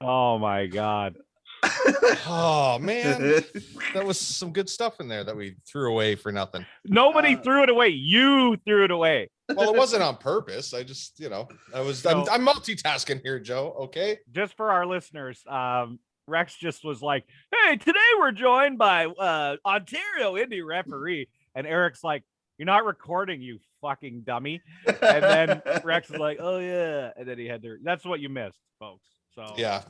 Oh my God. Oh man, that was some good stuff in there that we threw away for nothing. Nobody threw it away. You threw it away. Well, it wasn't on purpose. I just, I'm multitasking here, Joe. Okay. Just for our listeners, Rex just was like, "Hey, today we're joined by Ontario indie referee," and Eric's like, "You're not recording, you fucking dummy." And then Rex is like, "Oh yeah," and then he had to. That's what you missed, folks. So yeah.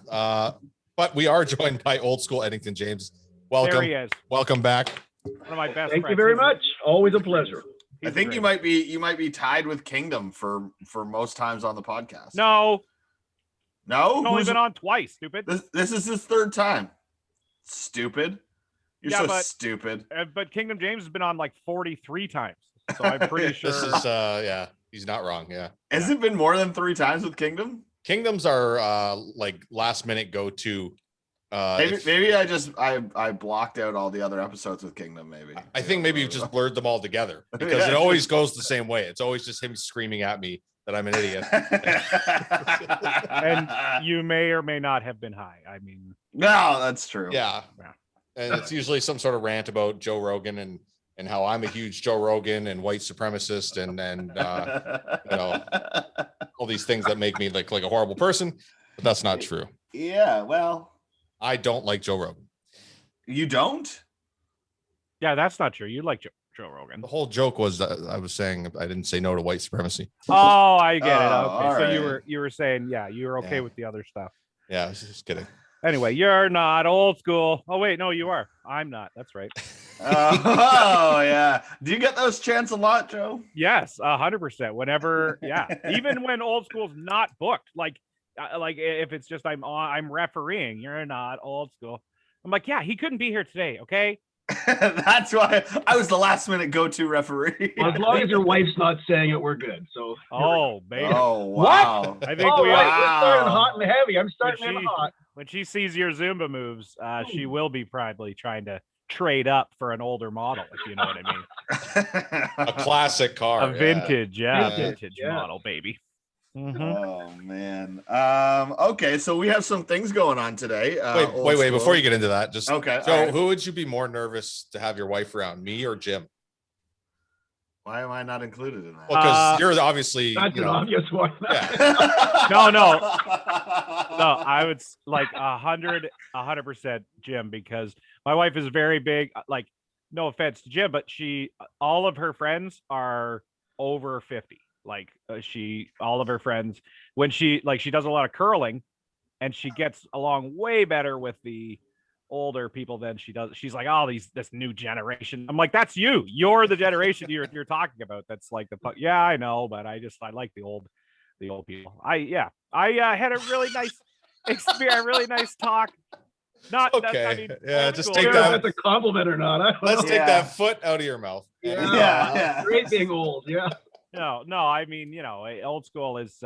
But we are joined by old school Eddington James. Welcome. There he is. Welcome back. One of my best. Thank you very much. Always a pleasure. I think you might be tied with Kingdom for most times on the podcast. No. No, He's only been on twice, stupid. This is his third time. Stupid. You're so stupid. But Kingdom James has been on like 43 times. So I'm pretty sure. This is he's not wrong. Yeah. Has it been more than 3 times with Kingdom? Kingdoms are like last minute go to. Maybe I blocked out all the other episodes with Kingdom. Maybe I think maybe you just blurred them all together because it always goes the same way. It's always just him screaming at me that I'm an idiot. And you may or may not have been high. I mean, no, that's true. Yeah. And it's usually some sort of rant about Joe Rogan and how I'm a huge Joe Rogan and white supremacist and all these things that make me like a horrible person, but that's not true. Yeah, well, I don't like Joe Rogan. You don't? Yeah, that's not true. You like Joe Rogan. The whole joke was that I was saying I didn't say no to white supremacy. Oh, I get it. Oh, Okay, so right. you were saying, yeah, you were okay with the other stuff. Yeah, I was just kidding. Anyway, you're not old school. Oh wait, no, you are. I'm not. That's right. Oh yeah. Do you get those chants a lot, Joe? Yes, 100%. Whenever, yeah, even when old school's not booked, like if it's just I'm refereeing. You're not old school. I'm like, yeah, he couldn't be here today. Okay. That's why I was the last minute go-to referee. Well, as long as your wife's not saying it, we're good. So. Oh, baby. Oh wow. I think We're Wow. starting hot and heavy. I'm starting in hot. When she sees your Zumba moves, she will be probably trying to trade up for an older model, if you know what I mean. A classic car. A vintage, Vintage, model, baby. Mm-hmm. Oh man. Okay, so we have some things going on today. Wait. Before you get into that, just okay. So, right. who would you be more nervous to have your wife around, me or Jim? Why am I not included in that? Well, because you're obviously That's an obvious one. Yeah. No. I would like 100% Jim, because my wife is very big. Like, no offense to Jim, but all of her friends are over 50. Like all of her friends, when she does a lot of curling, and she gets along way better with the older people than she does. She's like, oh, this new generation. I'm like, that's you. You're the generation you're talking about. That's like yeah, I know, but I like the old people. I had a really nice experience, a really nice talk. Not okay. Just school. take that. That's a compliment or not. Let's take that foot out of your mouth. Yeah. Great being old. Yeah. No. I mean, old school is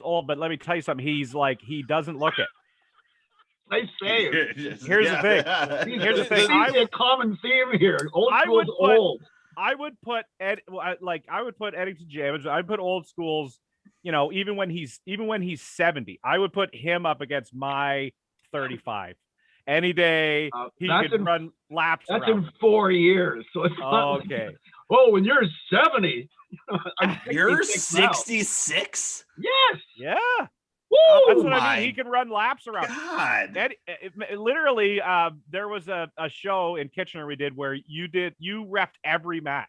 old. But let me tell you something. He's like, he doesn't look it. Nice save. Here's the thing. Here's the thing. I see a common theme here. Old school is old. I would put Eddington James. I'd put old schools. Even when he's 70, I would put him up against my 35. Any day he could run laps. That's in 4 years. So it's not okay. When you're 70, you're 66. Yes. Yeah. Woo! That's what I mean. He can run laps around. God. Literally, there was a show in Kitchener we did where you reffed every match,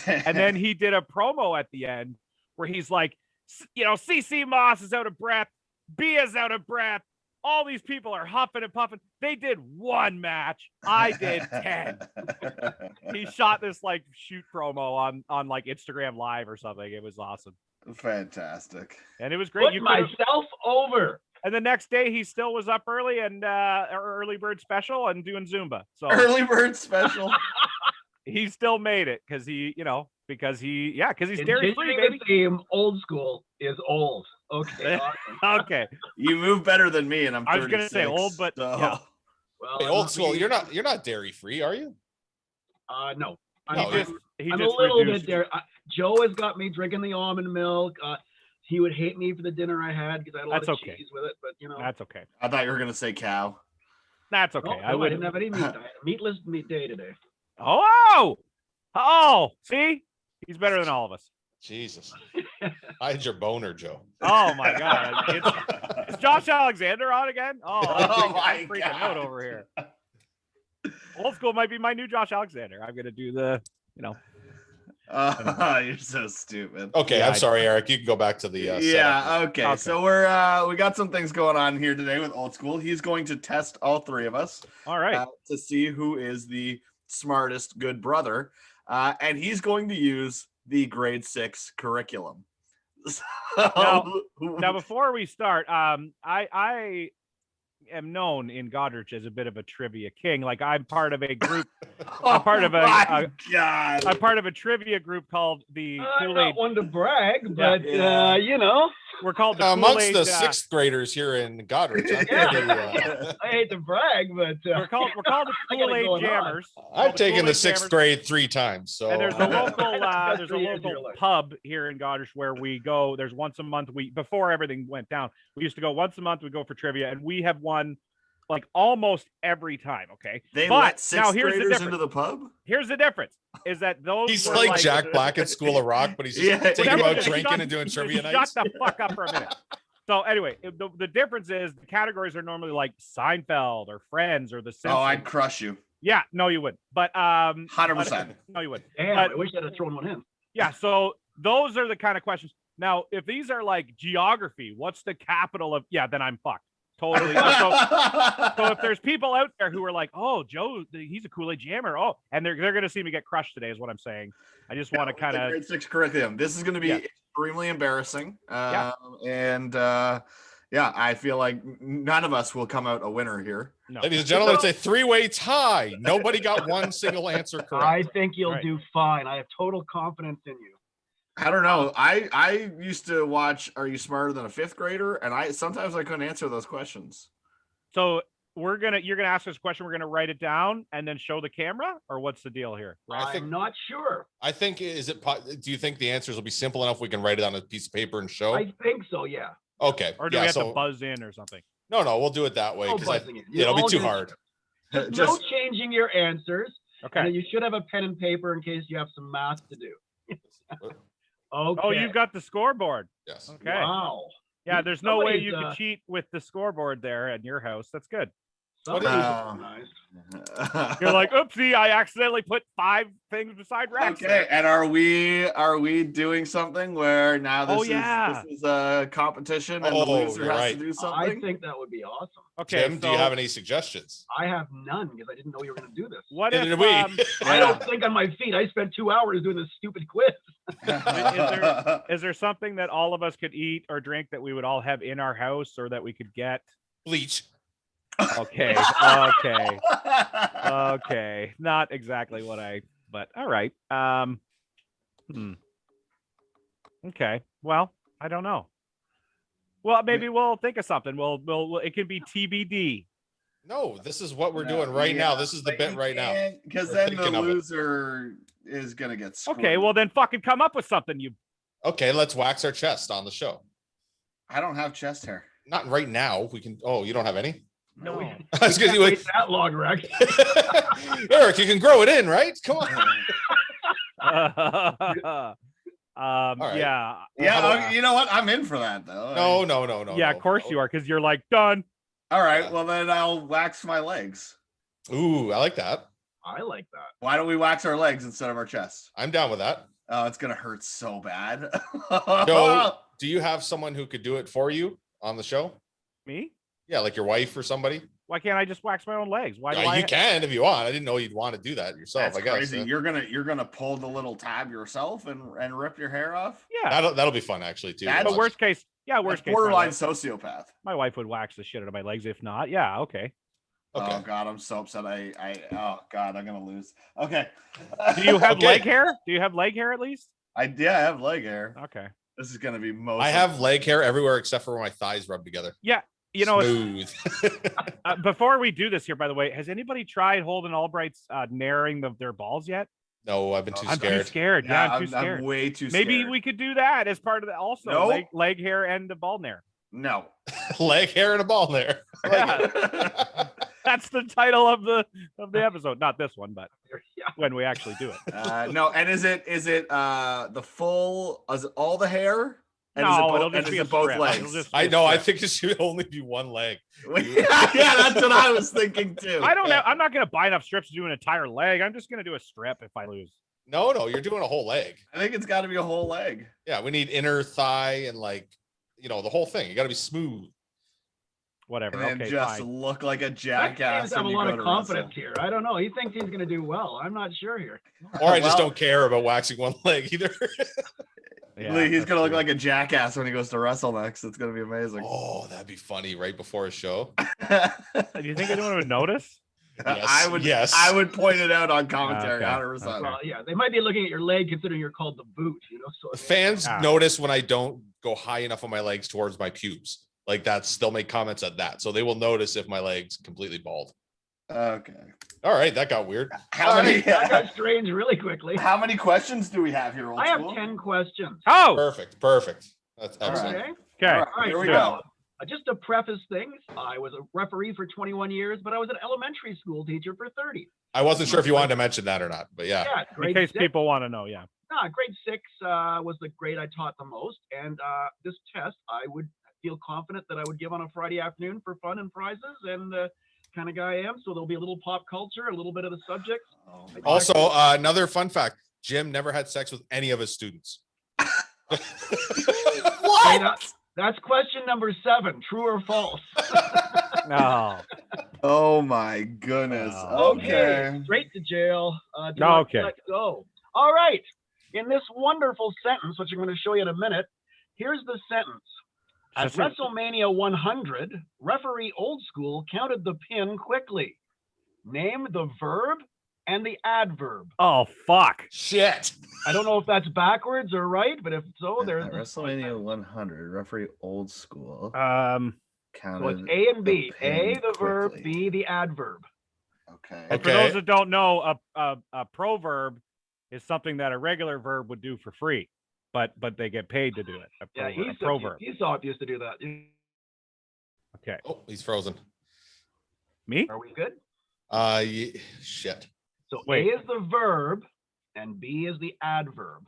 and then he did a promo at the end where he's like, CC Moss is out of breath, B is out of breath. All these people are huffing and puffing. They did one match. I did 10. He shot this shoot promo on like Instagram Live or something. It was awesome. Fantastic. And it was great. Put myself over. And the next day he still was up early and early bird special and doing Zumba. So early bird special. He still made it because he's dairy free, baby. The theme, old school is old. Okay. Awesome. Okay. You move better than me, and I'm 36. I was gonna say old, but yeah. Well, hey, old school. You're not dairy free, are you? No. I'm a little reduced. bit there. Joe has got me drinking the almond milk. he would hate me for the dinner I had because I had a lot That's of okay. cheese with it. But you know, That's okay. I thought you were gonna say cow. That's okay. no, I I would. didn't have any meat. I had a meatless meat day today. Oh, see, he's better than all of us. Jesus. Hide your boner, Joe. Oh my God, is Josh Alexander on again? Oh, I'm freaking out over here. Old school might be my new Josh Alexander. I'm gonna do the, You're so stupid. Okay, Yeah, I'm sorry, Eric. You can go back to the Yeah, setup. okay. So we got some things going on here today with Old School. He's going to test all three of us all right. to see who is the smartest good brother. And he's going to use the grade 6 curriculum. Now, before we start, I am known in Goddard as a bit of a trivia king. Like I'm part of a group. I'm part of God. I'm part of a trivia group called the I'm Kool-Aid. not one to brag, but Yeah. you know, We're called the Amongst Kool-Aid. the sixth graders here in Goddard, I'm I hate to brag, but We're called the I got it Kool-Aid going on. Jammers. I've taken the Kool-Aid sixth Jammers. grade 3 times. So And there's a local Best there's a 3 years of your local life. pub here in Goddard where we go. There's once a month. Before everything went down, we used to go once a month. We go for trivia, and we have won like almost every time. Okay, They but let sixth now here's the graders difference. into the pub? Here's the difference: is that those he's were like Jack Black at School of Rock, but he's just Yeah. taking Whatever, about just drinking shut- and doing trivia Shut nights. the fuck up for a minute. So anyway, the difference is the categories are normally like Seinfeld or Friends or The Simpsons. Oh, I'd crush you. Yeah, no, you wouldn't. But 100%. no, you wouldn't. damn, But- I wish I'd have thrown one in. Yeah, so those are the kind of questions. Now, if these are like geography, what's the capital of? Yeah, then I'm fucked. Totally. So if there's people out there who are like, "Oh, Joe, he's a Kool-Aid jammer," oh, and they're gonna see me get crushed today, is what I'm saying. I just want to kind of. grade 6 curriculum. This is going to be Yeah. extremely embarrassing. Yeah. And I feel like none of us will come out a winner here. No. Ladies and gentlemen, it's a 3-way tie. Nobody got one single answer I correct. think you'll Right. do fine. I have total confidence in you. I don't know. I used to watch Are You Smarter Than a Fifth Grader? And sometimes I couldn't answer those questions. So you're gonna ask us a question. We're gonna write it down and then show the camera, or what's the deal here? I think- I'm not sure. I think do you think the answers will be simple enough we can write it on a piece of paper and show? I think so, yeah. Okay. Or do yeah, we have so to buzz in or something? no, we'll do it that way No because buzzing in. it'll be All too good. hard. No Just changing your answers. And Okay. then you should have a pen and paper in case you have some math to do. Okay. Oh, you've got the scoreboard. Yes. Okay. Wow. Yeah, there's no way Somebody's, you could cheat with the scoreboard there at your house. That's good. Somebody's Wow. nice. You're like, oopsie, I accidentally put 5 things beside Rex. okay. And are we doing something where now this Oh, is yeah. this is a competition and the Oh, loser you're has right. to do I something? think that would be awesome. Okay. Tim, do you have any suggestions? I have none because I didn't know you were going to do this. What Neither if did we. I don't think on my feet. I spent 2 hours doing this stupid quiz. is there something that all of us could eat or drink that we would all have in our house or that we could get? Bleach. Okay. Okay. Not exactly what but all right. Okay. Well, I don't know. Well, maybe we'll think of something. We'll it could be TBD. No, this is what we're doing right now. This is the bit right now. Because We're then the thinking of it. loser is gonna get screwed. Okay, well then fucking come up with something, you Okay, let's wax our chest on the show. I don't have chest hair. Not right now. We can. Oh, you don't have any? No, we I was gonna can't say, wait that long, Rex. Eric, you can grow it in, right? Come on. right. right. Yeah. You know what? I'm in for that though. No. Yeah, of course you are, because you're like done. All right, well then I'll wax my legs. Ooh, I like that. I like that. Why don't we wax our legs instead of our chest? I'm down with that. Oh, it's gonna hurt so bad. Joe, do you have someone who could do it for you on the show? Me? Yeah, like your wife or somebody. Why can't I just wax my own legs? Why do Yeah, I you can if you want. I didn't know you'd want to do that yourself. That's I guess crazy. You're gonna pull the little tab yourself and rip your hair off. Yeah. that'll be fun actually too. That's- But worst case, That's worst case. borderline sociopath. My wife would wax the shit out of my legs. If not, yeah, okay. Okay. Oh god, I'm so upset. Oh god, I'm gonna lose. Okay. Do you have Okay. leg hair? Do you have leg hair at least? I have leg hair. Okay. This is gonna be most. I have leg hair everywhere except for where my thighs rub together. Yeah. You know, Smooth. before we do this here, by the way, has anybody tried Holden Albright's narrowing their balls yet? No, I've been too I'm scared. too scared. Yeah, I'm too I'm scared. way too scared. Maybe we could do that as part of the also No. leg hair and the bald hair. No. Leg hair and a ball there. I like it. That's the title of the episode. Not this one, but Yeah. when we actually do it. No, and is it the full? Is it all the hair? And No, it'll is just it be a both strip. legs? It'll just be I a know. I strip. think it should only be one leg. yeah, that's what I was thinking too. I don't know. I'm not going to buy enough strips to do an entire leg. I'm just going to do a strip if I lose. No, you're doing a whole leg. I think it's got to be a whole leg. Yeah, we need inner thigh and the whole thing. You got to be smooth. Whatever. And then Okay, just fine. look like a That jackass. seems to have a when you lot go of to confidence wrestle. here. I don't know. He thinks he's going to do well. I'm not sure here. Or I just Well- don't care about waxing one leg either. Yeah, He's that's gonna look true. like a jackass when he goes to wrestle next. It's gonna be amazing. Oh, that'd be funny right before a show. Do you think anyone would notice? Yes, yes. I would point it out on commentary, Okay. 100%. Well, yeah, they might be looking at your leg considering you're called the boot, you know. So Fans Ah. notice when I don't go high enough on my legs towards my pubes. Like they'll make comments at that. So they will notice if my leg's completely bald. Okay. All right, that got weird. How many? that got strange really quickly. How many questions do we have here? Old I have school? 10 questions. Oh, Perfect. That's All right. excellent. Okay. okay. All right, All right, here we so, go. just to preface things, I was a referee for 21 years, but I was an elementary school teacher for 30. I wasn't sure if you wanted to mention that or not, but yeah. Yeah, In grade case 6. people want to know, yeah. Grade 6 was the grade I taught the most, and this test I would feel confident that I would give on a Friday afternoon for fun and prizes, and kind of guy I am. So there'll be a little pop culture, a little bit of the subject. Oh, Also, another fun fact: Jim never had sex with any of his students. Hey, that's question number 7. True or false? No. Oh my goodness. Oh. Okay. Straight to jail. Do No, not okay. let go. All right. In this wonderful sentence, which I'm going to show you in a minute, here's the sentence. At That's it. WrestleMania 100, referee Old School counted the pin quickly. Name the verb and the adverb. Oh, fuck. Shit. I don't know if that's backwards or right, but if so, there's At WrestleMania 100, referee Old School Um, so counted. it's A and B. the A pin the verb, quickly. B the adverb. Okay. and for those that don't know, a proverb is something that a regular verb would do for free, but they get paid to do it. A Yeah, proverb. Aesop used to do that. Okay. Oh, he's frozen. Me? Are we good? Shit. So Wait. A is the verb and B is the adverb.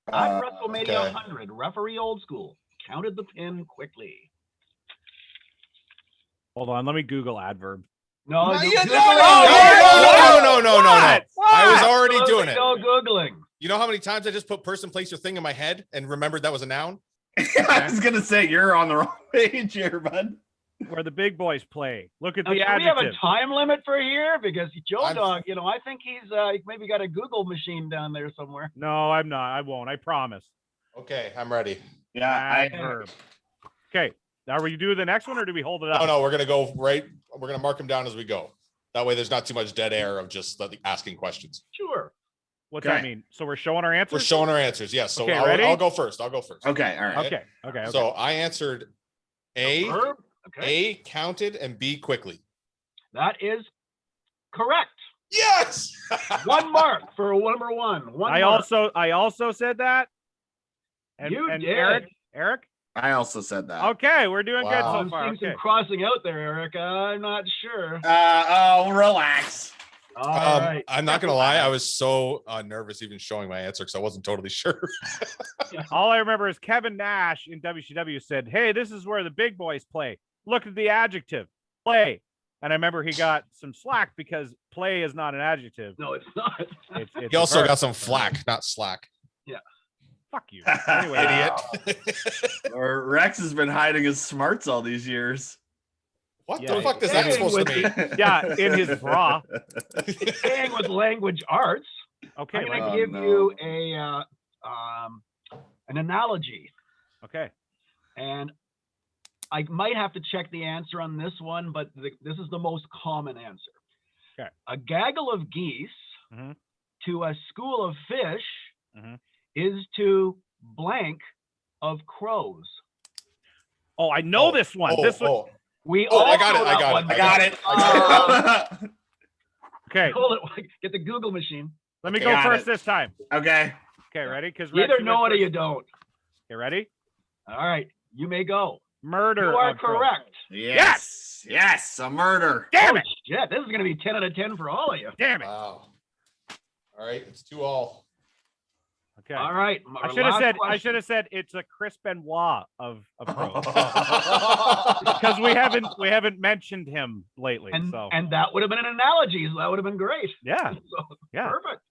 At Uh, WrestleMania okay. 100, referee Old School counted the pin quickly. Hold on. Let me Google adverb. No, No, do- you Google don't. it. No. I was already doing it. No Googling. You know how many times I just put person, place, or thing in my head and remembered that was a noun? I was gonna say you're on the wrong page here, bud. Where the big boys play. Look at Now, the should we have a adjective. time limit for here? Because Joe I'm- Dog, I think he's maybe got a Google machine down there somewhere. No, I'm not. I won't. I promise. Okay, I'm ready. Yeah, Adverb. Okay. Now, are we do the next one or do we hold it up? No, we're gonna go right. We're gonna mark them down as we go. That way, there's not too much dead air of just asking questions. Sure. What's Okay. that mean? So we're showing our answers? We're showing our answers. Yes. So Okay, I'll, ready? I'll go first. Okay, all right. Okay. So I answered A, Verb. Okay. A counted, and B quickly. That is correct. Yes. 1 mark for number 1. I also said that. And, You and did. Eric? I also said that. Okay, we're doing good Wow. so I'm far. seeing Okay. some crossing out there, Eric. I'm not sure. Relax. All right. I'm not gonna lie. I was so nervous even showing my answer because I wasn't totally sure. All I remember is Kevin Nash in WCW said, "Hey, this is where the big boys play. Look at the adjective, play." And I remember he got some slack because play is not an adjective. No, it's not. It's He a also verb. got some flack, not slack. Fuck you. Anyway, Idiot. Or Rex has been hiding his smarts all these years. What Yeah, the fuck is yeah, that supposed to with mean? Yeah, in his bra. Staying with language arts, Okay, I'm going right. to give no. you an analogy. Okay. And I might have to check the answer on this one, but this is the most common answer. Okay. A gaggle of geese Mhm. to a school of fish Mhm. is to blank of crows. Oh, I know this one. This one. We Oh, all I got know it, I that got one. it, I got it. Okay. Hold it. Get the Google machine. Let me Okay, go got first it. this time. Okay. Okay, ready? Because You either know it or you don't. Okay, ready? All right, you may go. Murder. You are of crows. correct. Yes. Yes. A murder. Damn Oh, it! shit, this is going to be 10 out of 10 for all of you. Damn it! Wow. All right, it's 2-all. Okay. All right. I should have said it's a Chris Benoit of crows. Because we haven't mentioned him lately. And, so and that would have been an analogy. So that would have been great. yeah. So, Yeah. Perfect.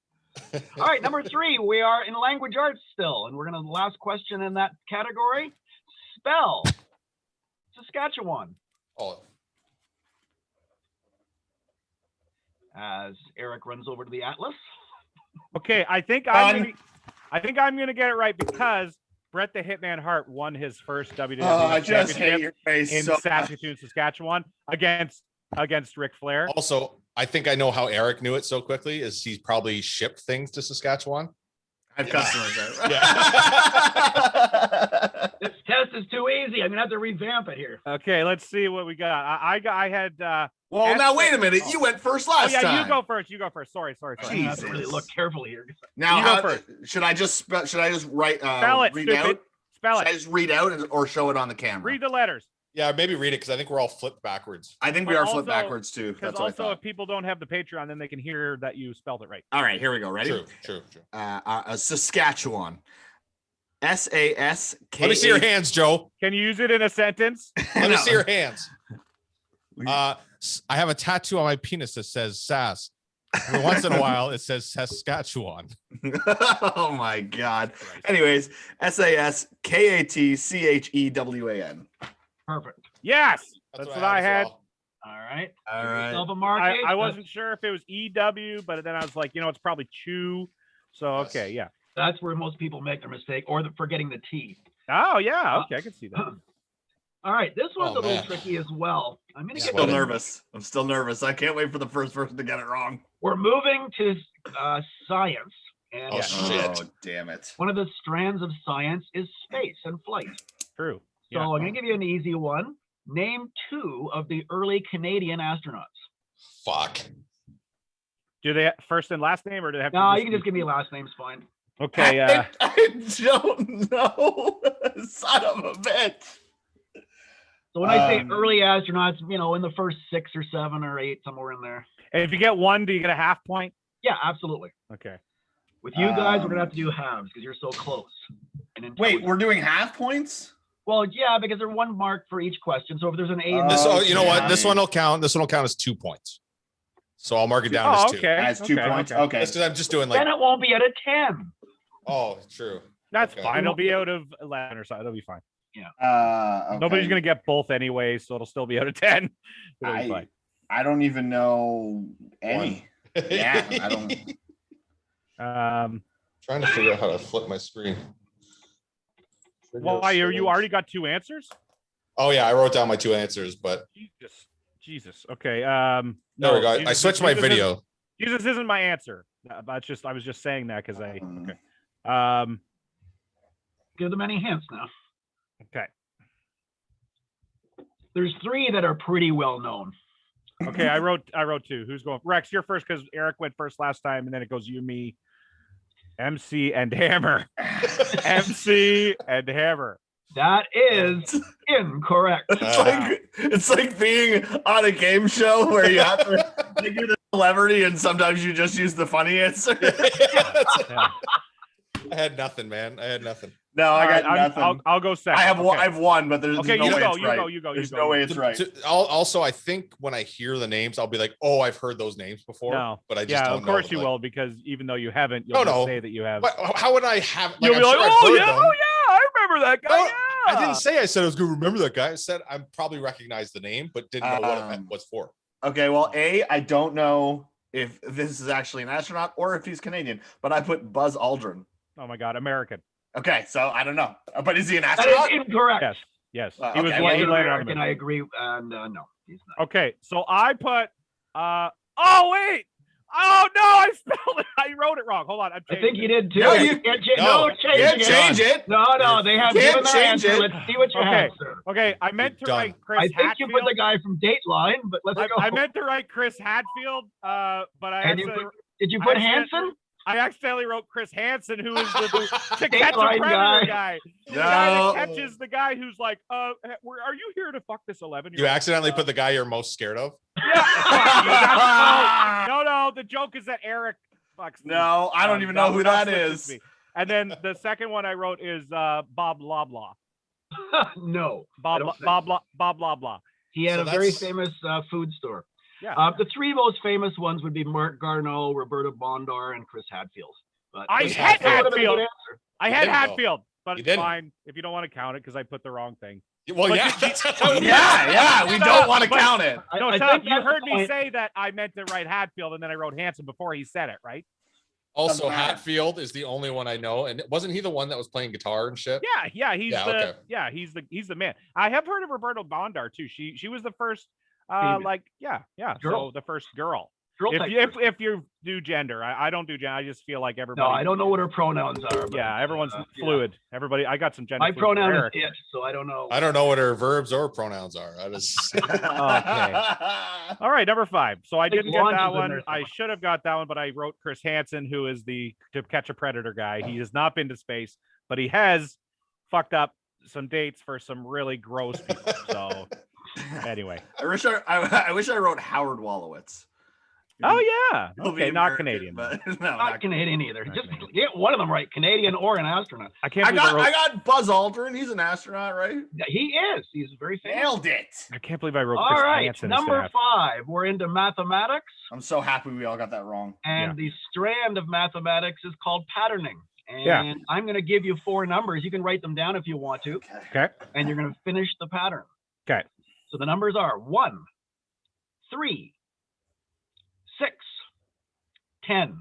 All right, number 3, we are in language arts still, and we're going to last question in that category. Spell Saskatchewan. Oh, As Eric runs over to the Atlas. Okay, I think I'm gonna get it right because Bret the Hitman Hart won his first WWE I just hate championship your face in so much. Saskatoon, Saskatchewan against Ric Flair. also, I think I know how Eric knew it so quickly is he's probably shipped things to Saskatchewan. I have customers there. Yeah. This test is too easy. I'm gonna have to revamp it here. Okay, let's see what we got. I had Well, now wait a minute. You went first last time. you go first. You go first. Sorry. I'm gonna have to really Jesus. look carefully here. Now, You go how, first. should I just write? Spell it, read stupid. out? Spell Should I it. just read out or show it on the camera? Read the letters. Yeah, maybe read it because I think we're all flipped backwards. I think we But are flipped also- backwards too. Because That's what I also, thought. if people don't have the Patreon, then they can hear that you spelled it right. All right, here we go. Ready? True. Saskatchewan. SASK. Let me see your hands, Joe. Can you use it in a sentence? Let me No. see your hands. I have a tattoo on my penis that says Sass. Every once in a while, it says Saskatchewan. Oh my God. Anyways, SASKATCHEWAN. Perfect. Yes, that's what I had. well. All right. All Give right. yourself a mark. I wasn't sure if it was EW, but then I was like, it's probably Chew. So Yes. okay, yeah. That's where most people make their mistake, or forgetting the T. Oh yeah, okay, I can see that. All right, this one's Oh, a little man. tricky as well. I'm gonna Yeah, get Still to well, nervous. I'm still nervous. I can't wait for the first person to get it wrong. We're moving to science, and Oh, shit. Oh, damn it. one of the strands of science is space and flight. True. So Yeah. I'm gonna give you an easy one. Name 2 of the early Canadian astronauts. Fuck. Do they have first and last name, or do they have? No, to you can just give me last names, fine. Okay. I don't know. Son of a bitch. So when I say Um, early astronauts, in the first 6 or 7 or 8, somewhere in there. And if you get one, do you get a half point? Yeah, absolutely. Okay. With you guys, we're gonna have to Um, do halves because you're so close. And Wait, intelligent. we're doing half points? Well, yeah, because they're 1 mark for each question. So if there's an A in This, there, oh, you know what? Okay. This one will count. This one will count as 2 points. So I'll mark it down Oh, as 2. okay. As 2 okay, points? okay. Okay. That's because I'm just doing like. then it won't be out of 10. Oh, true. That's Okay. fine. It'll be out of 11 or so. It'll be fine. Okay. Nobody's gonna get both anyway, so it'll still be out of 10. It'll be fine. I don't even know any. Yeah, I don't. Trying to figure out how to flip my screen. Why you already got 2 answers? Oh yeah, I wrote down my 2 answers, but Jesus. Okay. there we go. I Jesus- switched my Jesus video. Isn't, Jesus isn't my answer. That's just I was just saying that because I. Um, Okay. Give them any hints now. Okay. There's 3 that are pretty well known. Okay. I wrote 2. Who's going? Rex, you're first because Eric went first last time, and then it goes you, me, MC, and Hammer. MC and Hammer. That is incorrect. It's like being on a game show where you have to figure the celebrity and sometimes you just use the funny answer. Yeah. I had nothing, man. I had nothing. No, I All right, got nothing. I'll go second. I have one. Okay. I've won, but there's Okay, no you way go, it's you right. go, you go, you There's go, no you way go. it's right. Also, I think when I hear the names, I'll be like, "Oh, I've heard those names before." No. But I just Yeah, don't of course know, you like- will, because even though you haven't, you'll No, just no. say that you have. But how would I have? You'll I'm be like, sure I've oh heard yeah, them. oh yeah, I remember that guy. No, Yeah. I didn't say I said I was going to remember that guy. I said I probably recognized the name, but didn't know what it was for. Okay, well, I don't know if this is actually an astronaut or if he's Canadian, but I put Buzz Aldrin. Oh my God, American. Okay, so I don't know, but is he an That astronaut? is incorrect. Yes, yes. Okay, He was well, he He's an landed on American, American. I agree. And no, he's not. Okay, so I put. Oh wait. Oh no, I spelled it. I wrote it wrong. Hold on. I think you did too. No, You you- can't no, change Can't it. change it. No, they have Can't given their change answer. it. Let's see what you Okay. have, sir. Okay, I meant to You're write done. Chris I think Hatfield. you put the guy from Dateline, but let's go. I meant to write Chris Hadfield, but I And accidentally, did you I put accidentally- Hanson? I accidentally wrote Chris Hansen, who is the to catch a Dateline predator guy. guy. The No. guy that catches the guy who's like, are you here to fuck this 11-year-old? You accidentally put the guy you're most scared of. Yeah. Fuck you. That's- no. The joke is that Eric fucks. No, I don't even know who that slips is. me. And then the second one I wrote is Bob Loblaw. No. Bob don't think- Bob Loblaw. He had So a very that's- famous food store. Yeah. The three most famous ones would be Mark Garneau, Roberta Bondar, and Chris Hadfield. But I Chris had Hadfield. That would've been a Hatfield. good answer. I You had didn't, though. Hatfield, but You it's didn't. fine if you don't want to count it because I put the wrong thing. Well, But yeah, you- that's how it Yeah, we don't want to But- count it. No, I shut think up. You that's heard the me point. say that I meant to write Hatfield and then I wrote Hansen before he said it, right? Also, Doesn't matter. Hatfield is the only one I know, and wasn't he the one that was playing guitar and shit? Yeah, Yeah, he's the man. I have heard of Roberta Bondar too. She was the first Female. So Girl. the first girl. Girl type If you do gender, I don't do gender. I just feel like everybody. No, I don't know what her pronouns are. But, Yeah, everyone's yeah. fluid. Everybody, I got some gender. My fluid for pronoun is Eric. it, so I don't know. I don't know what her verbs or pronouns are. I just All right, number 5. So I think didn't get Launch that is in one. there I somewhere. should have got that one, but I wrote Chris Hansen, who is the to catch a predator guy. He has not been to space, but he has fucked up some dates for some really gross people. So anyway. I wish I wrote Howard Wolowitz. Oh yeah. He'll be Okay, not American, Canadian. but then. no, Not Canadian either. Not Just Canadian. get one of them right, Canadian or an astronaut. I can't I believe I got wrote. Buzz Aldrin. He's an astronaut, right? Yeah, he is. He's very famous. Nailed it. I can't believe I wrote All Chris right, Hansen number instead. 5. We're into mathematics, I'm so happy we all got that wrong. and the strand of mathematics is called patterning. And Yeah. I'm going to give you 4 numbers. You can write them down if you want to, Okay. and you're going to finish the pattern. Okay. So the numbers are 1, 3, 6, 10.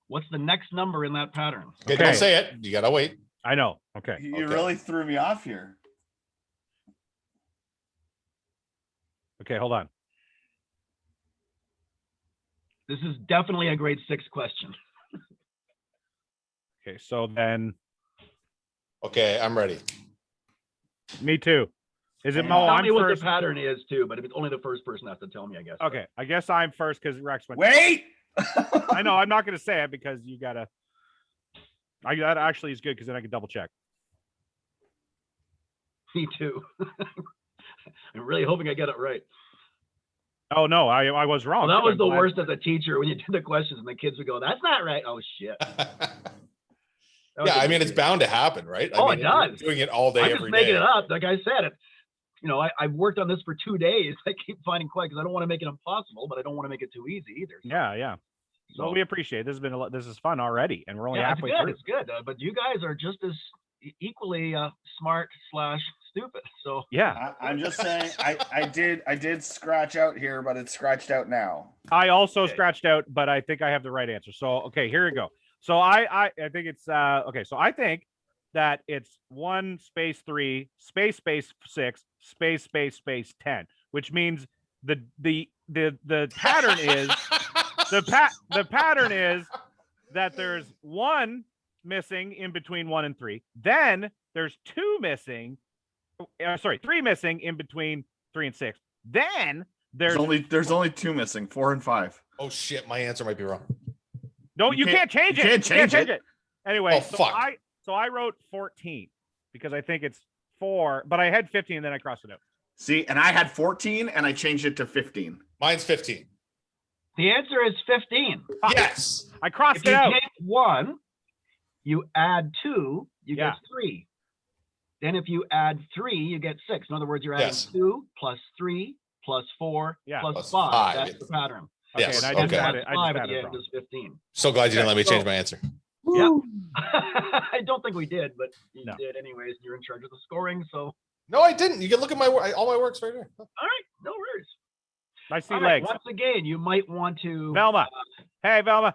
What's the next number in that pattern? Okay, Okay. don't say it. You gotta wait. I know. Okay. You Okay. really threw me off here. Okay. Hold on. This is definitely a grade 6 question. Okay. So then, Okay, I'm ready. me too. Is it Yeah. Mo Tell on me what first? the pattern is too, but if it's only the first person has to tell me, I guess. Okay. I guess I'm first because Rex went. Wait. I know. I'm not going to say it because you gotta. That actually is good because then I can double check. Me too. I'm really hoping I get it right. Oh no, I was wrong. Well, that too. was I'm the glad- worst as a teacher when you did the questions and the kids would go, "That's not right." Oh shit. That was Yeah, a I mean, good it's year. bound to happen, right? Oh, I it mean, you're does. doing it all day, I'm just every making day. it up. Like I said, I've worked on this for 2 days. I keep finding quite because I don't want to make it impossible, but I don't want to make it too easy either. So, Yeah. so Well, we appreciate it. This has been this is fun already, and we're only yeah, it's halfway good. through. It's good. But you guys are just as equally smart / stupid. So Yeah. I'm just saying, I did scratch out here, but it's scratched out now. I also Okay. scratched out, but I think I have the right answer. So okay, here we go. So I think it's okay. So I think that it's 1 space 3 space 6 space 10, which means the pattern is the pattern is that there's 1 missing in between 1 and 3. Then there's 2 missing. 3 missing in between 3 and 6. Then There's only 2 missing, 4 and 5. Oh shit, my answer might be wrong. no, you you can't change you it. can't You can't change change it. Anyway, Oh, fuck. so I wrote 14 because I think it's 4, but I had 15 and then I crossed it out. See, and I had 14 and I changed it to 15. Mine's 15. the answer is 15. Yes. I crossed If it you out. take 1, you add 2, you Yeah. get 3. Then if you add 3, you get 6. In other words, you're adding Yes. 2 plus 3 plus 4 Yeah. plus Plus 5. five. That's the pattern. Okay, Yes, and I okay. just had it. I 5 just at had the it end wrong. is 15. So glad you didn't let me Okay, change so- my answer. Yep. I don't think we did, but you No. did anyways. You're in charge of the scoring, so No, I didn't. You can look at my all my works right here. all right, no worries. I see All right, legs. once again, you might want to. Velma. Hey, Velma.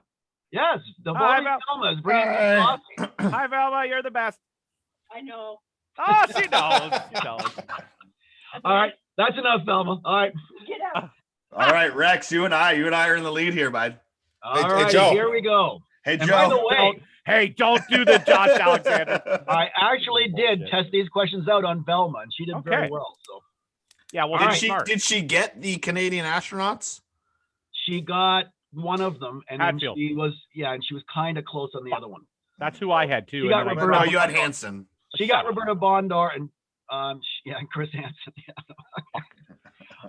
Yes, the Hi, volley Velma is bringing Hi. me coffee. Hi, Velma. You're the best. I know. Oh, she knows. She knows. All right, that's enough, Velma. All right, Get out. All right, Rex, you and I are in the lead here, bud. all hey, right, Joe. here we go. Hey, And by the Joe. way, Hey, don't do the Josh Alexander. I actually did Bullshit. test these questions out on Velma, and she did very Okay. well. So Yeah, well, All Did right. she smart. did she get the Canadian astronauts? she got one of them, and then Hatfield. she was kind of close on the other one. That's who I had too. She and got then I Roberta No, dropped- you had Hanson. She got Roberta Bondar and and Chris Hansen.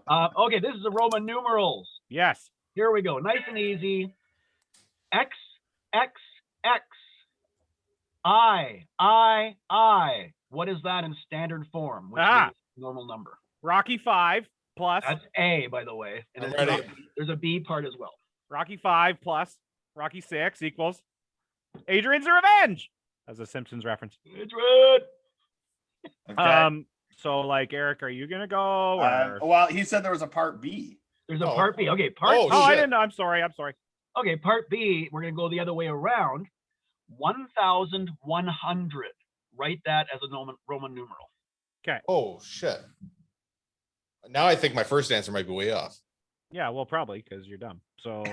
Yeah. Okay, this is the Roman numerals. Yes. Here we go. Nice and easy. X, X, X. I. What is that in standard form? Which is normal number. Rocky 5 plus. That's A, by the way. And I'm then ready. there's a B part as well. Rocky 5 plus Rocky 6 equals Adrian's Revenge. As a Simpsons reference. It's red. Okay. So like Eric, are you gonna go? Or... Well, he said there was a part B. There's a Oh. part B. Okay, part Oh, B. I shit. didn't know. I'm sorry. Okay, part B, we're going to go the other way around. 1,100. Write that as a Roman numeral. Oh shit. Now I think my first answer might be way off. Yeah, well, probably because you're dumb. So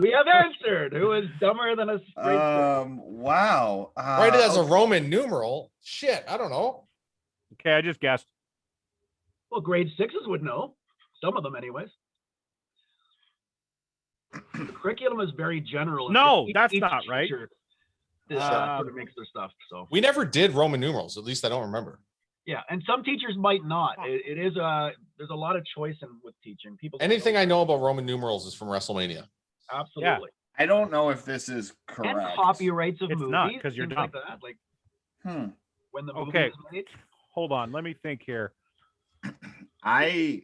We have answered. Who is dumber than a straight Wow. Write it as a Roman numeral. Shit, I don't know. okay, I just guessed. Well, grade sixes would know. Some of them, anyways. The curriculum is very general. No, Each that's not right. teacher Sort of makes their stuff. So We never did Roman numerals. At least I don't remember. yeah, and some teachers might not. It is there's a lot of choice with teaching. People don't Anything know. I know about Roman numerals is from WrestleMania. Absolutely. I don't know if this is correct. And copyrights of It's movies. not, 'cause you're things dumb. like that. Like Hmm. when the movie Okay. was made. Hold on, let me think here. Ooh, Oh, I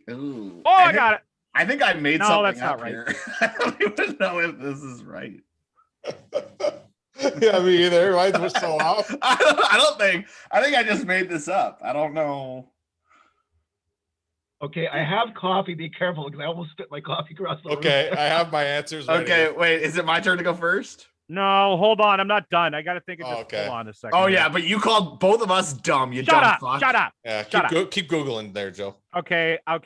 think- got it. I think I made No, something that's not up right. here. I don't even know if this is right. Yeah, me either. Mine was so off. I think I just made this up. I don't know. Okay, I have coffee. Be careful because I almost spit my coffee across the room. Okay, I have my answers ready. Okay, wait, is it my turn to go first? No, hold on. I'm not done. I got to think of Oh, just okay. hold on a second. Oh here. yeah, but you called both of us dumb, you Shut dumb up. fuck. Shut up. Yeah, Shut keep Googling there, Joe. Okay. Oh,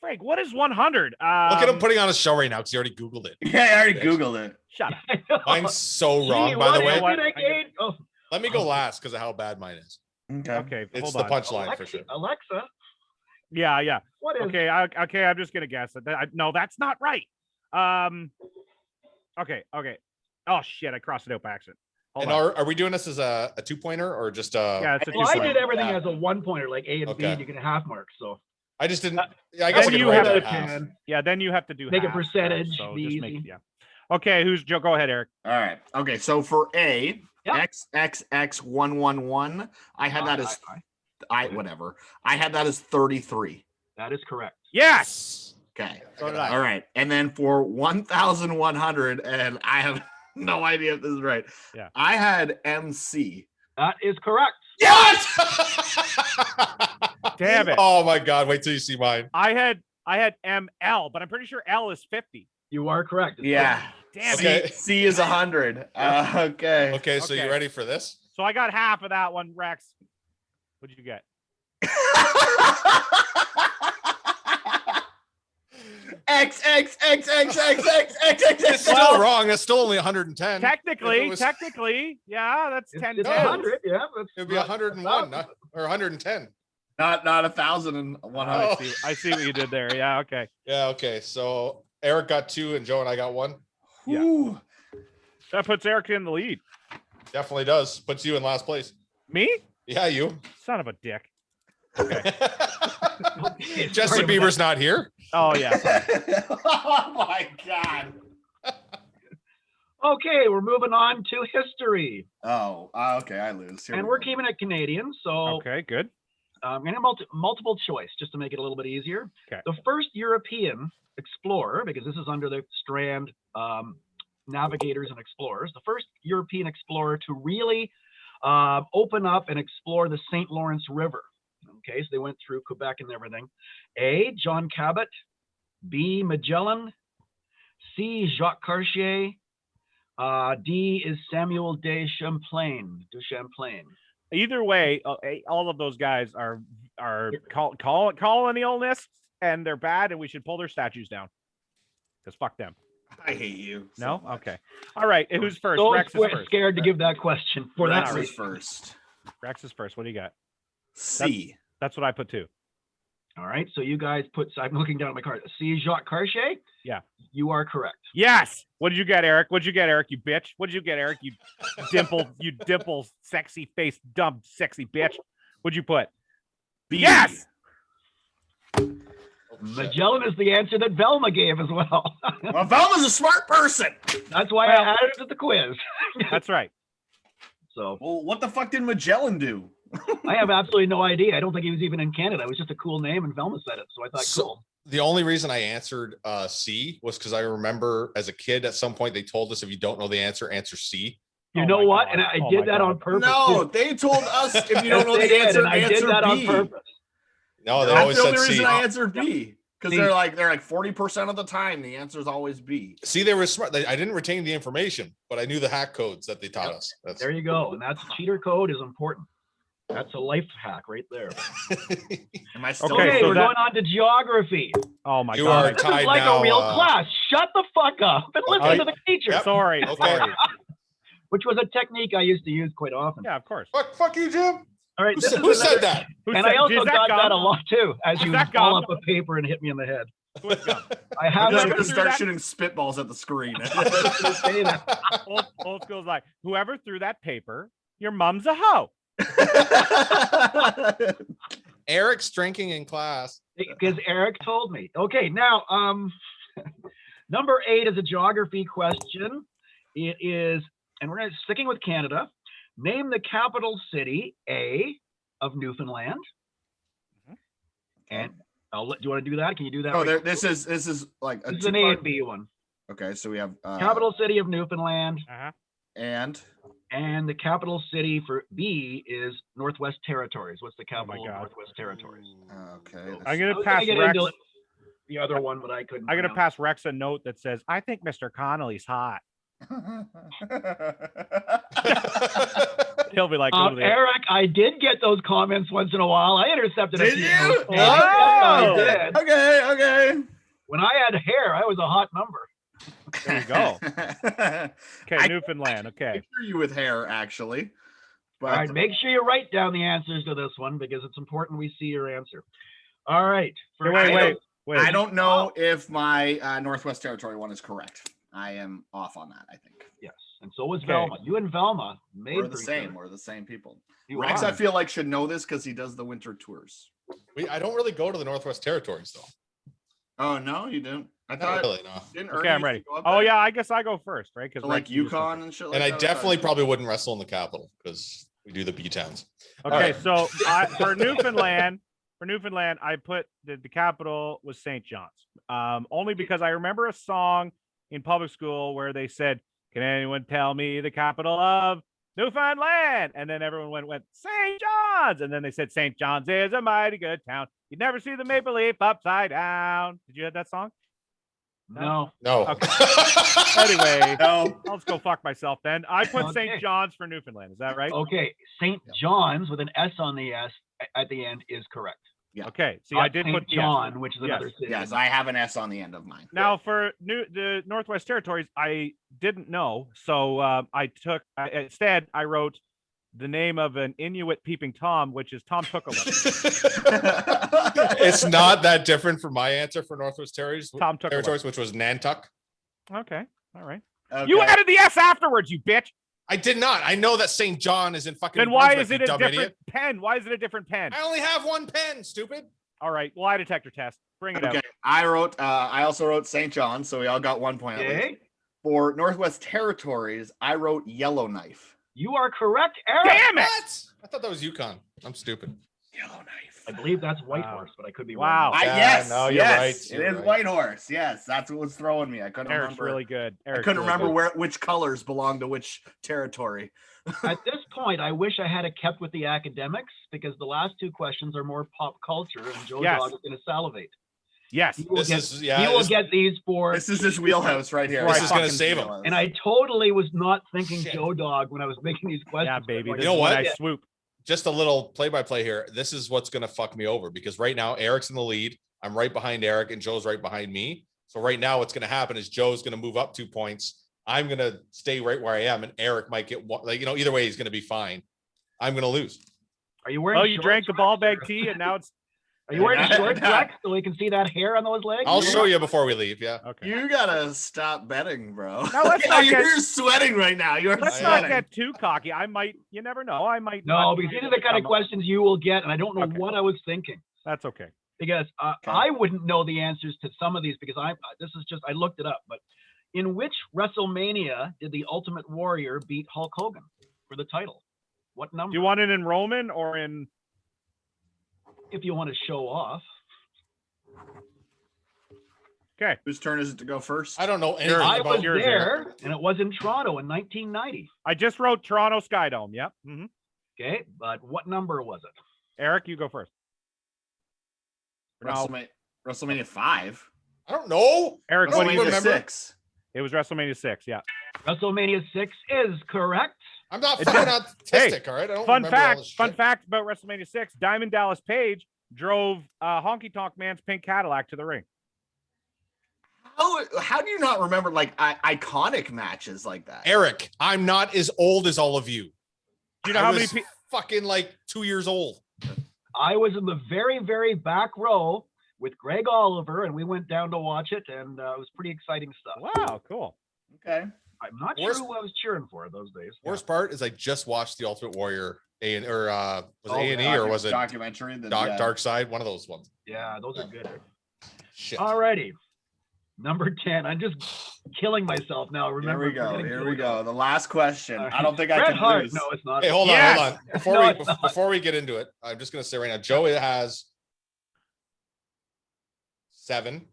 Frank, what is 100? Look at him putting on a show right now because he already Googled it. Yeah, I already Bitch. Googled it. Shut up. I know. Mine's so Gee, wrong, by the what way. did I gain? Oh, Let me go last because of how bad mine is. Okay. Okay, It's hold the on. punchline for sure. Alexa, Yeah. what is Okay, okay. I'm just gonna guess it. No, that's not right. Okay. Oh shit! I crossed it out by accident. Hold And on. are we doing this as a 2-pointer or just Yeah, it's a Well, I 2-point. did everything Yeah. as a 1 pointer, like A and B, Okay. and you get a half mark. So I just didn't. Uh, I guess I then could you write have that to half. can. Yeah, then you have to do Make a half, percentage, So be just make easy. yeah. Okay, who's Joe? Go ahead, Eric. All right. Okay, so for A, Yeah. XXX111, I had that as whatever. I had that as 33. That is correct. Yes. Okay. So did I. All right. And then for 1,100, and I have no idea if this is right. Yeah. I had MC. That is correct. Yes! Damn it. Oh my god! Wait till you see mine. I had ML, but I'm pretty sure L is 50. You are correct. It's Yeah. Damn Okay. it. C is 100. Okay. Okay, so Okay. you ready for this? So I got half of that one, Rex. What'd you get? It's X. still wrong. It's still only 110. Technically, was- yeah, that's 10 It's No. 100. Yeah. That's It'd be 101 or 110. Not 1,100. I see what you did there. Yeah, okay. Yeah. Okay. So Eric got 2 and Joe and I got 1. Yeah. Ooh. That puts Eric in the lead. Definitely does. Puts you in last place. Me? Yeah, you. Son of a dick. Okay. Justin Bieber's not here. Oh yeah. Oh my god. Okay, we're moving on to history, Oh, okay. I lose. Here and we we're go. keeping it Canadian. So Okay, good. I'm going to multiple choice just to make it a little bit easier. Okay. The first European explorer, because this is under the strand navigators and explorers, the first European explorer to really open up and explore the St. Lawrence River. Okay, so they went through Quebec and everything. A, John Cabot. B, Magellan. C, Jacques Cartier. D is Samuel de Champlain. Either way, all of those guys are colonialists, and they're bad, and we should pull their statues down. Because fuck them. I hate you. so No? much. Okay. All right. Who's first? Those Rex is were first. scared to give that question for Rex that is reason. first. Rex is first. What do you got? C. That's what I put too. All right. So you guys I'm looking down at my card. C. Jacques Cartier. Yeah. You are correct. Yes. What did you get, Eric? What'd you get, Eric? You bitch. What did you get, Eric? You dimple, sexy face, dumb, sexy bitch. What'd you put? B. Yes. Magellan is the answer that Velma gave as well. Well, Velma's a smart person. That's why Well- I added it to the quiz. That's right. So Well, what the fuck did Magellan do? I have absolutely no idea. I don't think he was even in Canada. It was just a cool name, and Velma said it. So I thought, So- cool. The only reason I answered C was because I remember as a kid at some point they told us if you don't know the answer, answer C. You Oh know my what? God. And I Oh did my that God. on purpose. No, too. they told us if you Yes, don't know they the did, answer, and I did answer that on B. purpose. No, they That's always That's the said only reason C. I answered B. Because C. they're like 40% of the time the answer is always B. See, they were smart. I didn't retain the information, but I knew the hack codes that they taught Yep. us. That's There you go. And that's cheater code is important. That's a life hack right there. Am I still Okay, Okay, so we're that- going on to geography. Oh my You God. are This tied is like now, a real class. Shut the fuck up and listen Okay. to the teacher. Yep. Sorry. Okay. Sorry. Which was a technique I used to use quite often. Yeah, of course. Fuck you, Jim. All right, Who this said, is who said another- that? Who And said- I also is got gum? that a lot too, as Is you that ball gum? up a paper and hit me in the head. Who's gum? I have I'm just Whoever gonna threw start that- shooting spitballs at the screen. Old school's like, whoever threw that paper, your mom's a hoe. Eric's drinking in class. because Eric told me. Okay, now number 8 is a geography question. It is, and we're sticking with Canada. Name the capital city A of Newfoundland. And do you want to do that? Can you do that? Oh, right this is like a This is an A and two-part- B one. Okay, so we have Capital city of Newfoundland, Uh-huh. and and the capital city for B is Northwest Territories. What's the capital of God. Northwest Territories? okay. I'm I gonna was pass get Rex. into the other one, but I couldn't. I'm gonna pronounce pass Rex a note that says, "I think Mr. Connolly's hot." He'll be like, "Go to the-" Eric, I did get those comments once in a while. I intercepted a Did few. you? of those. Oh! Yes, I did. Okay. When I had hair, I was a hot number. There you go. I Okay, Newfoundland. Okay. picture you with hair, actually. But All right, make sure you write down the answers to this one because it's important we see your answer. All right. Hey, wait. I don't know if my Northwest Territory one is correct. I am off on that, I think. Yes, and so was Okay. Velma. You and Velma made We're the pretty same. good. We're the same people. You Rex, are. I feel like, should know this because he does the winter tours. I don't really go to the Northwest Territories though. Oh, no, you don't? I Not thought really, no. didn't Okay, Ernie I'm used to ready. go up Oh there? yeah, I guess I go first, right? Because To, like Yukon and shit like And I that? definitely probably wouldn't wrestle in the capital because we do the B towns. Okay, right. so for Newfoundland, I put the capital was St. John's. Only because I remember a song in public school where they said, "Can anyone tell me the capital of Newfoundland?" And then everyone went St. John's, and then they said St. John's is a mighty good town. You'd never see the maple leaf upside down. Did you have that song? No. No. Okay. Anyway, No. I'll just go fuck myself then. I put Okay. St. John's for Newfoundland. Is that right? Okay, St. John's with an S on the S at the end is correct. Yeah. Okay. See, Not I did St. put yes. John, which is Yes. another city. Yes, I have an S on the end of mine. Now for the Northwest Territories, I didn't know, so instead I wrote the name of an Inuit peeping Tom, which is Tom Tuckaway. It's not that different from my answer for Northwest Territories, Tom Tuckaway. which was Nantuck. Okay, all right. Okay. You added the S afterwards, you bitch. I did not. I know that St. John is in fucking. Then why Brunswick, is it you a dumb different idiot. pen? Why is it a different pen? I only have one pen, stupid. All right, lie detector test. Bring it Okay, out. I also wrote St. John, so we all got 1 point at least. Okay, For Northwest Territories, I wrote Yellowknife. you are correct, Eric. Damn it! What? I thought that was Yukon. I'm stupid. Yellowknife. I believe that's Wow. Whitehorse, but I could be Wow. wrong. Yeah, Yes, no, you're yes, right, it you're is right. Whitehorse. Yes, that's what was throwing me. I couldn't Eric's remember. really good. I Eric's couldn't really remember good. which colors belong to which territory. At this point, I wish I had kept with the academics because the last 2 questions are more pop culture, and Joe Yes. Dog is going to salivate. Yes. He will This get, is he will this, get these for. This is his wheelhouse right here. This is gonna Fucking save him. wheelhouse. And I totally was not thinking Shit. Joe Dog when I was making these questions. Yeah, baby. Like, This You know is when what? I swoop. just a little play-by-play here. This is what's gonna fuck me over because right now Eric's in the lead. I'm right behind Eric and Joe's right behind me. So right now what's gonna happen is Joe's gonna move up 2 points. I'm gonna stay right where I am, and Eric might get one. Like, either way, he's gonna be fine. I'm gonna lose. Are you wearing? Oh, you shorts, drank the Rex, ball bag or- tea, and now it's Are you wearing Yeah. shorts, Rex, so we can see that hair on those legs? I'll show you before we leave. Yeah. Okay. You gotta stop betting, bro. Now, let's not you're get- sweating right now. You're Let's I not sweating. get too cocky. I might. You never know. I might. No, not because be these are able the to kind of come up- questions you will get, and I don't know Okay. what I was thinking. That's okay. Because I wouldn't know the answers to some of these because I looked it up. But in which WrestleMania did the Ultimate Warrior beat Hulk Hogan for the title? What number? Do you want it in Roman or in? If you want to show off. Okay. Whose turn is it to go first? I don't know anything I about was yours, there, and it was in Toronto in 1990. I just wrote Toronto Skydome. Yep. Mm-hmm. Okay, but what number was it? Eric, you go first. No, WrestleMania 5. I don't know. Eric, what do you WrestleMania remember? 6. It was WrestleMania 6. Yeah. WrestleMania 6 is correct. I'm not It fucking did- autistic, all right? I don't Fun remember all fact. this Fun shit. fact about WrestleMania 6. Diamond Dallas Page drove Honky Tonk Man's pink Cadillac to the ring. How do you not remember like iconic matches like that? Eric, I'm not as old as all of you. Do you know I how many was people? fucking like 2 years old. I was in the very, very back row with Greg Oliver, and we went down to watch it, and it was pretty exciting stuff. Wow, cool. Okay. I'm not Worst- sure who I was cheering for those days. Worst part is I just watched the Ultimate Warrior was it Oh, A&E or was it documentary? Dark Side? One of those ones. Yeah, those are good. Shit. Alrighty. Number 10. I'm just killing myself now. Here Remember, we go. forgetting Here who we it go. was. The last question. I don't think I Bret can Hart. lose. No, it's not. Hey, hold on, Yes! hold on. No, it's not. Before we get into it, I'm just gonna say right now, Joey has 7.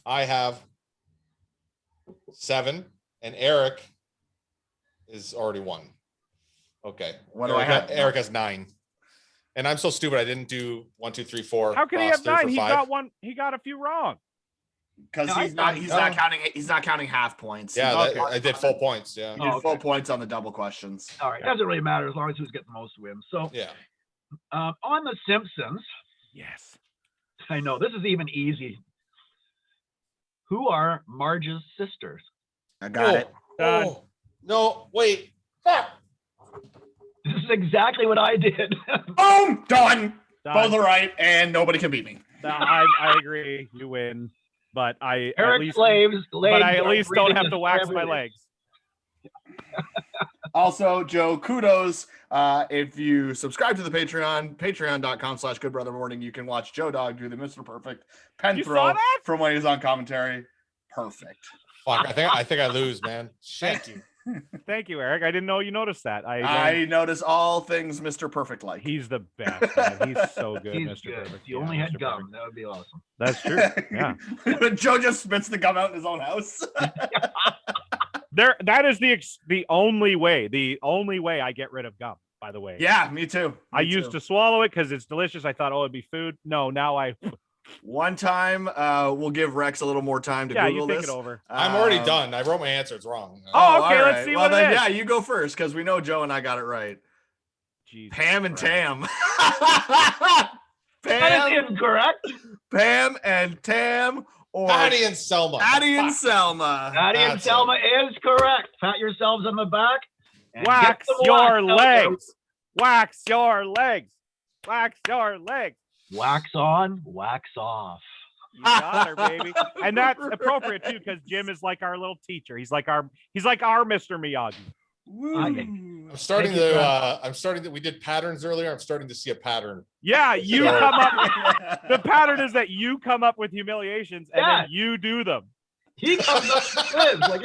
I have 7, and Eric is already 1. Okay. What do I Eric, have? Eric has 9. And I'm so stupid. I didn't do 1, 2, 3, 4. How can he have 3 for 9? He 5. got one. He got a few wrong. Because Yeah, I he's not thought- he's not counting he's not counting half points. Yeah, Okay. I did full points. Yeah. He did Oh, full okay. points on the double questions. All right. Doesn't really matter as long as who's getting the most wins. So Yeah. on The Simpsons, Yes. I know this is even easy. Who are Marge's sisters? I got it. Done. Oh, no, wait. Fuck. This is exactly what I did. Boom! Done. Done. Both are right, and nobody can beat me. No, I agree. You win, but I at Eric least, Slave's legs. but I at are least don't breathing have his to wax my everything. legs. Also, Joe, kudos. If you subscribe to the Patreon, patreon.com/goodbrothermorning, you can watch Joe Dog do the Mr. Perfect pen You saw throw that? from when he was on commentary. Perfect. Fuck. I think I lose, man. Thank you. Thank you, Eric. I didn't know you noticed that. I notice all things Mr. Perfect like. He's the best. Man. He's so good, He's Mr. good. Perfect. If you Yeah, only had Mr. gum, Perfect. that would be awesome. That's true. Yeah. Joe just spits the gum out in his own house. That is the only way. The only way I get rid of gum. By the way. Yeah, me too. I used to swallow it because it's delicious. I thought, oh, it'd be food. No, now I. One time, we'll give Rex a little more time to Yeah, Google you take this. it over. I'm already Um, done. I wrote my answers wrong. Oh, okay, all let's see well, what it then, is. yeah, you go first because we know Joe and I got it right. Jesus Pam and Christ. Tam. That is Pam, incorrect. Pam and Tam, or Patty and Selma. Patty and Fuck. Selma. Patty and That's Selma is correct. Pat yourselves on the back. and Wax get the your wax out there. legs. Wax your legs. Wax your legs. Wax on, wax off. You got her, baby. And that's appropriate too, because Jim is like our little teacher. He's like our Mr. Miyagi. Woo. I'm starting Thank you, to. We did patterns earlier. I'm starting to see a pattern. Yeah, you So- come up. The pattern is that you come up with humiliations and Yeah. then you do them. He comes up with this. Like,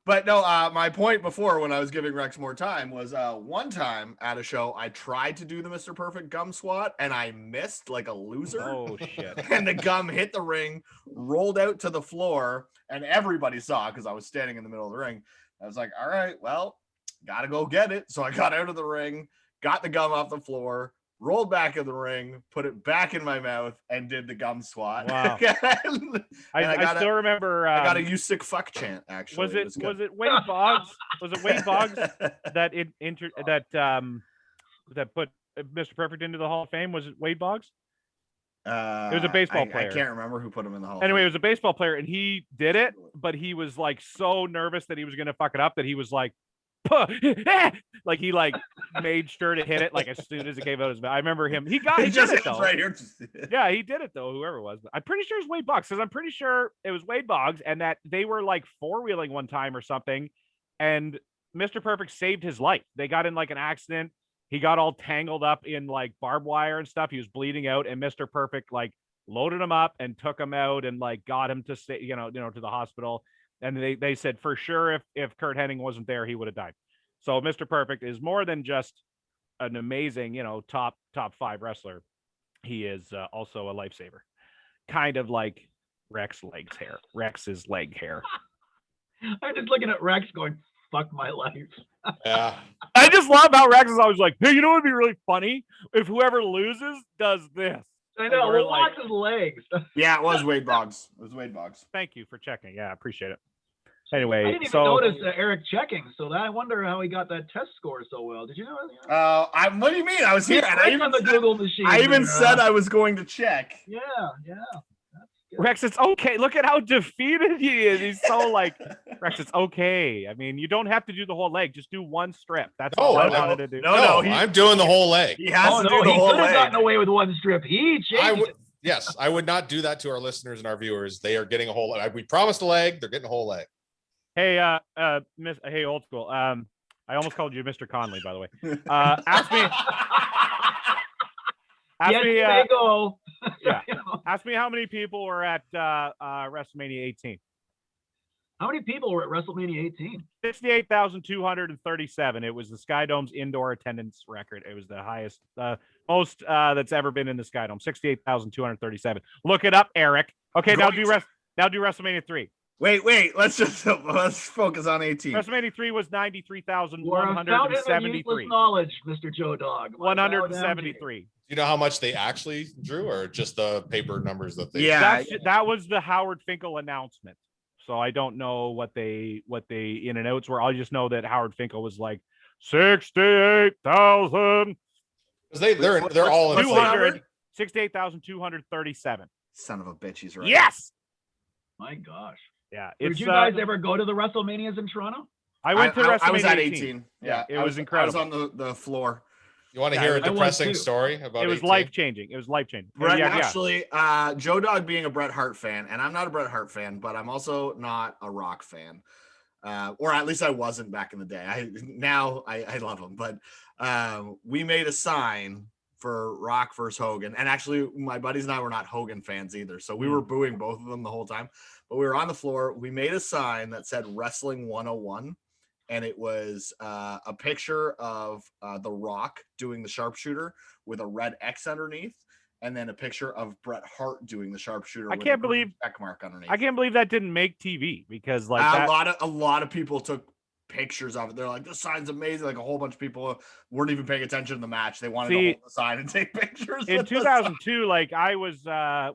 But no, my point before when I was giving Rex more time was one time at a show I tried to do the Mr. Perfect gum swat and I missed like a loser. Oh shit. And the gum hit the ring, rolled out to the floor, and everybody saw because I was standing in the middle of the ring. I was like, all right, well, gotta go get it. So I got out of the ring, got the gum off the floor, rolled back in the ring, put it back in my mouth, and did the gum swat. Wow. And I still remember. I got a "you sick fuck" chant. Actually, Was it Wade Boggs? Was it Wade Boggs that that put Mr. Perfect into the Hall of Fame? Was it Wade Boggs? It was a baseball player. I can't remember who put him in the hall. Anyway, it was a baseball player, and he did it, but he was like so nervous that he was going to fuck it up that he was like, like he like made sure to hit it like as soon as it came out of his mouth. I remember him. He It did just it hits though. right here. Yeah, he did it though. Whoever it was, I'm pretty sure it's Wade Boggs because I'm pretty sure it was Wade Boggs, and that they were like four-wheeling one time or something, and Mr. Perfect saved his life. They got in like an accident. He got all tangled up in like barbed wire and stuff. He was bleeding out, and Mr. Perfect like loaded him up and took him out and like got him to stay, to the hospital. And they said for sure if Kurt Hennig wasn't there, he would have died. So Mr. Perfect is more than just an amazing, top 5 wrestler. He is also a lifesaver, kind of like Rex's leg hair. I'm just looking at Rex going, fuck my life. Yeah. I just love how Rex is always like, hey, you know what would be really funny? If whoever loses does this. I know. we're Well, like- watch his legs. Yeah, it was Wade Boggs. It was Wade Boggs. Thank you for checking. Yeah, I appreciate it. I Anyway, didn't even so notice Eric checking, so I wonder how he got that test score so well. Did you know? What do you mean? I was here, and I Right even on the said, Google machine. I even there, said I was going to check. Yeah. That's good. Rex, it's okay. Look at how defeated he is. He's so like, Rex, it's okay. I mean, you don't have to do the whole leg. Just do one strip. That's all I wanted to do. No, I'm doing the whole leg. He has Oh to no, do the he whole could have leg. gotten away with one strip. He I changed would, it. yes, I would not do that to our listeners and our viewers. They are getting a whole leg. We promised a leg. They're getting a whole leg. Hey, hey, old school. I almost called you Mr. Conley, by the way. Ask me, Yes, they go. yeah. You know, Ask me how many people were at WrestleMania 18. how many people were at WrestleMania 18? 68,237. It was the Sky Dome's indoor attendance record. It was the highest, most that's ever been in the Sky Dome. 68,237. Look it up, Eric. Okay, now do WrestleMania 3. Wait. Let's focus on 18. WrestleMania 3 was We're a fountain of useless 90,373. knowledge, Mr. Joe Dog. 173. Do you know how much they actually drew, or just the paper numbers that they? Yeah. That was the Howard Finkel announcement. So I don't know what they in and outs were. I just know that Howard Finkel was like 68,000. They're all in. 200. 68,237. Son of a bitch, he's right. Yes. My gosh. Yeah. Did you guys ever go to the WrestleManias in Toronto? I went to WrestleMania I was at 18. 18. Yeah, it I was incredible. I was on the floor. You want to Yeah, hear a I was depressing too. story about? It was 18? life changing. It was life changing. Brett, Yeah. actually, Joe Dog being a Bret Hart fan, and I'm not a Bret Hart fan, but I'm also not a Rock fan. Or at least I wasn't back in the day. I love him, but we made a sign for Rock versus Hogan. And actually, my buddies and I were not Hogan fans either. So we were booing both of them the whole time. But we were on the floor. We made a sign that said Wrestling 101. And it was a picture of The Rock doing the sharpshooter with a red X underneath. And then a picture of Bret Hart doing the sharpshooter. I can't believe check mark underneath. I can't believe that didn't make TV because like a lot of people took pictures of it. They're like, this sign's amazing. Like a whole bunch of people weren't even paying attention to the match. They wanted to hold the sign and take pictures. In 2002, like I was,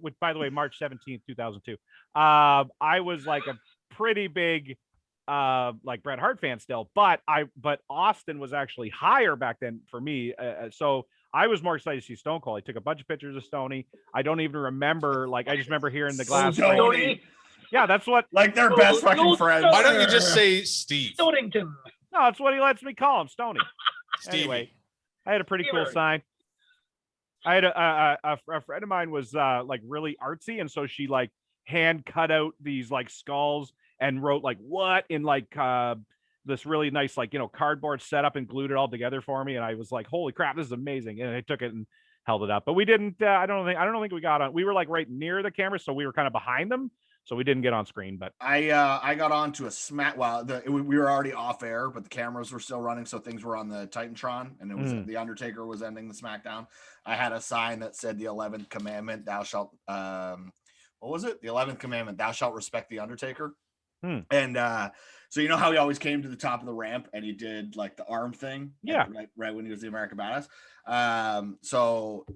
which by the way, March 17th, 2002, I was like a pretty big, like Bret Hart fan still, but Austin was actually higher back then for me. So I was more excited to see Stone Cold. I took a bunch of pictures of Stoney. I don't even remember, like, I just remember hearing the glass. Stoney. Yeah, that's what. Like their best fucking friends. Why don't you just say Steve? Eddington. No, that's what he lets me call him, Stoney. Stevie. Anyway, I had a pretty cool Stevie. sign. I had a friend of mine was like really artsy, and so she like hand cut out these like skulls and wrote like what in like this really nice like cardboard setup and glued it all together for me, and I was like, holy crap, this is amazing. And I took it and held it up, but we didn't. I don't think we got on. We were like right near the camera, so we were kind of behind them. So we didn't get on screen, but I got on to a smack. Well, we were already off air, but the cameras were still running, so things were on the Titantron, and it was the Undertaker was ending the SmackDown. I had a sign that said the 11th commandment, thou shalt. What was it? The 11th commandment, thou shalt respect the Undertaker. And so you know how he always came to the top of the ramp and he did like the arm thing, yeah, right when he was the American Badass. So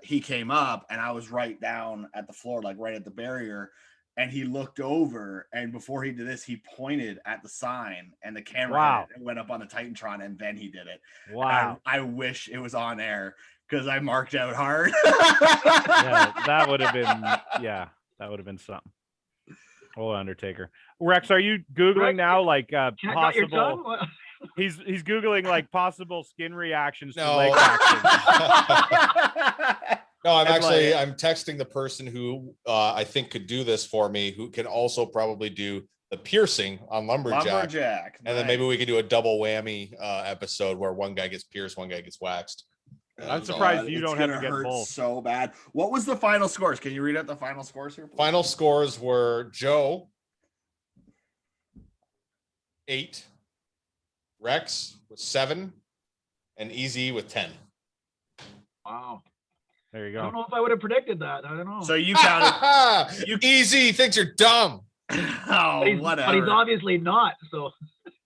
he came up, and I was right down at the floor, like right at the barrier. And he looked over, and before he did this, he pointed at the sign, and the camera went up on the Titantron, and then he did it. Wow! I wish it was on air because I marked out hard. Yeah, that would have been something. Oh, Undertaker. Rex, are you Googling now like Check out your tongue? possible? He's Googling like possible skin reactions to No. leg action. No, I'm And, actually like- I'm texting the person who I think could do this for me, who can also probably do the piercing on lumberjack. And then maybe we could do a double whammy episode where one guy gets pierced, one guy gets waxed. I'm surprised you it's don't have to gonna get hurt both. so bad. What was the final scores? Can you read out the final scores here, please? Final scores were Joe 8, Rex with 7, and Easy with 10. Wow. There you I don't go. know if I would have predicted that. I don't know. So you counted. Easy thinks you're dumb. Oh, but he's whatever. obviously not. So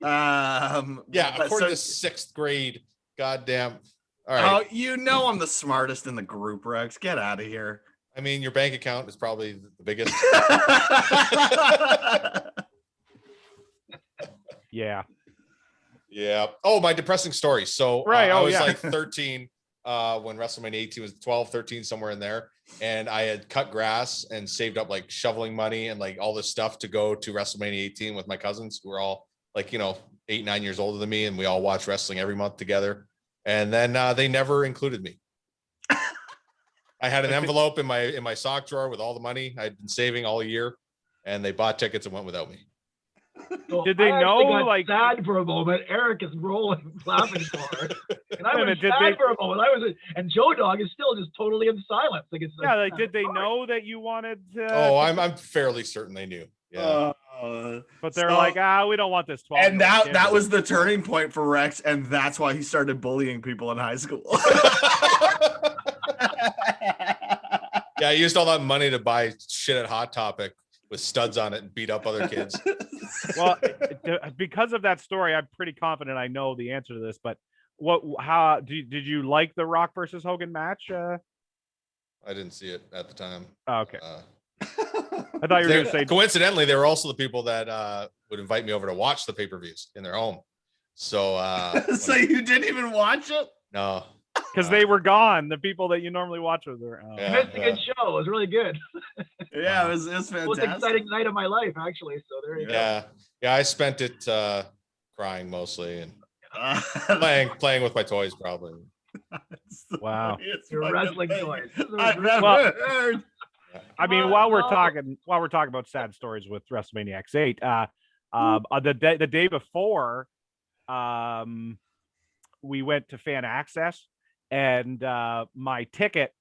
Yeah, but according to so- 6th grade. Goddamn. All right. Oh, you know I'm the smartest in the group, Rex. Get out of here. I mean, your bank account is probably the biggest. Yeah. Yeah. Oh, my depressing story. So Right, I oh, was yeah. like 13 when WrestleMania 18 was 12, 13, somewhere in there. And I had cut grass and saved up like shoveling money and like all this stuff to go to WrestleMania 18 with my cousins who were all like, 8, 9 years older than me. And we all watched wrestling every month together. And then they never included me. I had an envelope in my sock drawer with all the money I'd been saving all year, and they bought tickets and went without me. So Did they I actually know, got like- sad for a moment? Eric is rolling, laughing for it, and I Wait a was minute, did sad they- for a moment. And Joe Dog is still just totally in silence. Like it's Yeah, like did they know that you wanted Oh, I'm fairly certain they knew. Yeah. but they're So- like, we don't want this 12. And that was the turning point for Rex, and that's why he started bullying people in high school. Yeah, I used all that money to buy shit at Hot Topic with studs on it and beat up other kids. Well, because of that story, I'm pretty confident I know the answer to this. But did you like the Rock versus Hogan match? I didn't see it at the time. Okay, I thought you were going to say Coincidentally, they were also the people that would invite me over to watch the pay-per-views in their home. So So you didn't even watch it? no. because they were gone. The people that you normally watch with were. Yeah. Missed a good show. It was really good. Yeah, it was Most fantastic. exciting night of my life, actually. So there you go. Yeah, I spent it crying mostly and Uh, playing with my toys probably. it's the Wow. funniest Your fucking wrestling thing toys. I've ever Well- heard. I mean, Come while on, we're no. talking about sad stories with WrestleMania X8, the day before, we went to fan access, and my ticket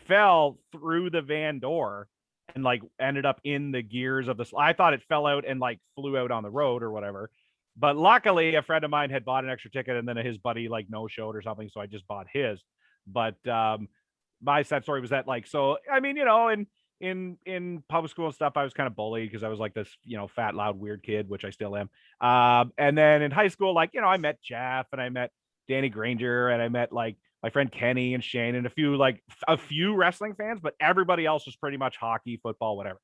fell through the van door and like ended up in the gears of this. I thought it fell out and like flew out on the road or whatever. But luckily, a friend of mine had bought an extra ticket, and then his buddy like no showed or something, so I just bought his. But my sad story was that like, so I mean, in public school and stuff, I was kind of bullied because I was like this, fat, loud, weird kid, which I still am. And then in high school, like, I met Jeff and I met Danny Granger and I met like my friend Kenny and Shane and a few wrestling fans, but everybody else was pretty much hockey, football, whatever.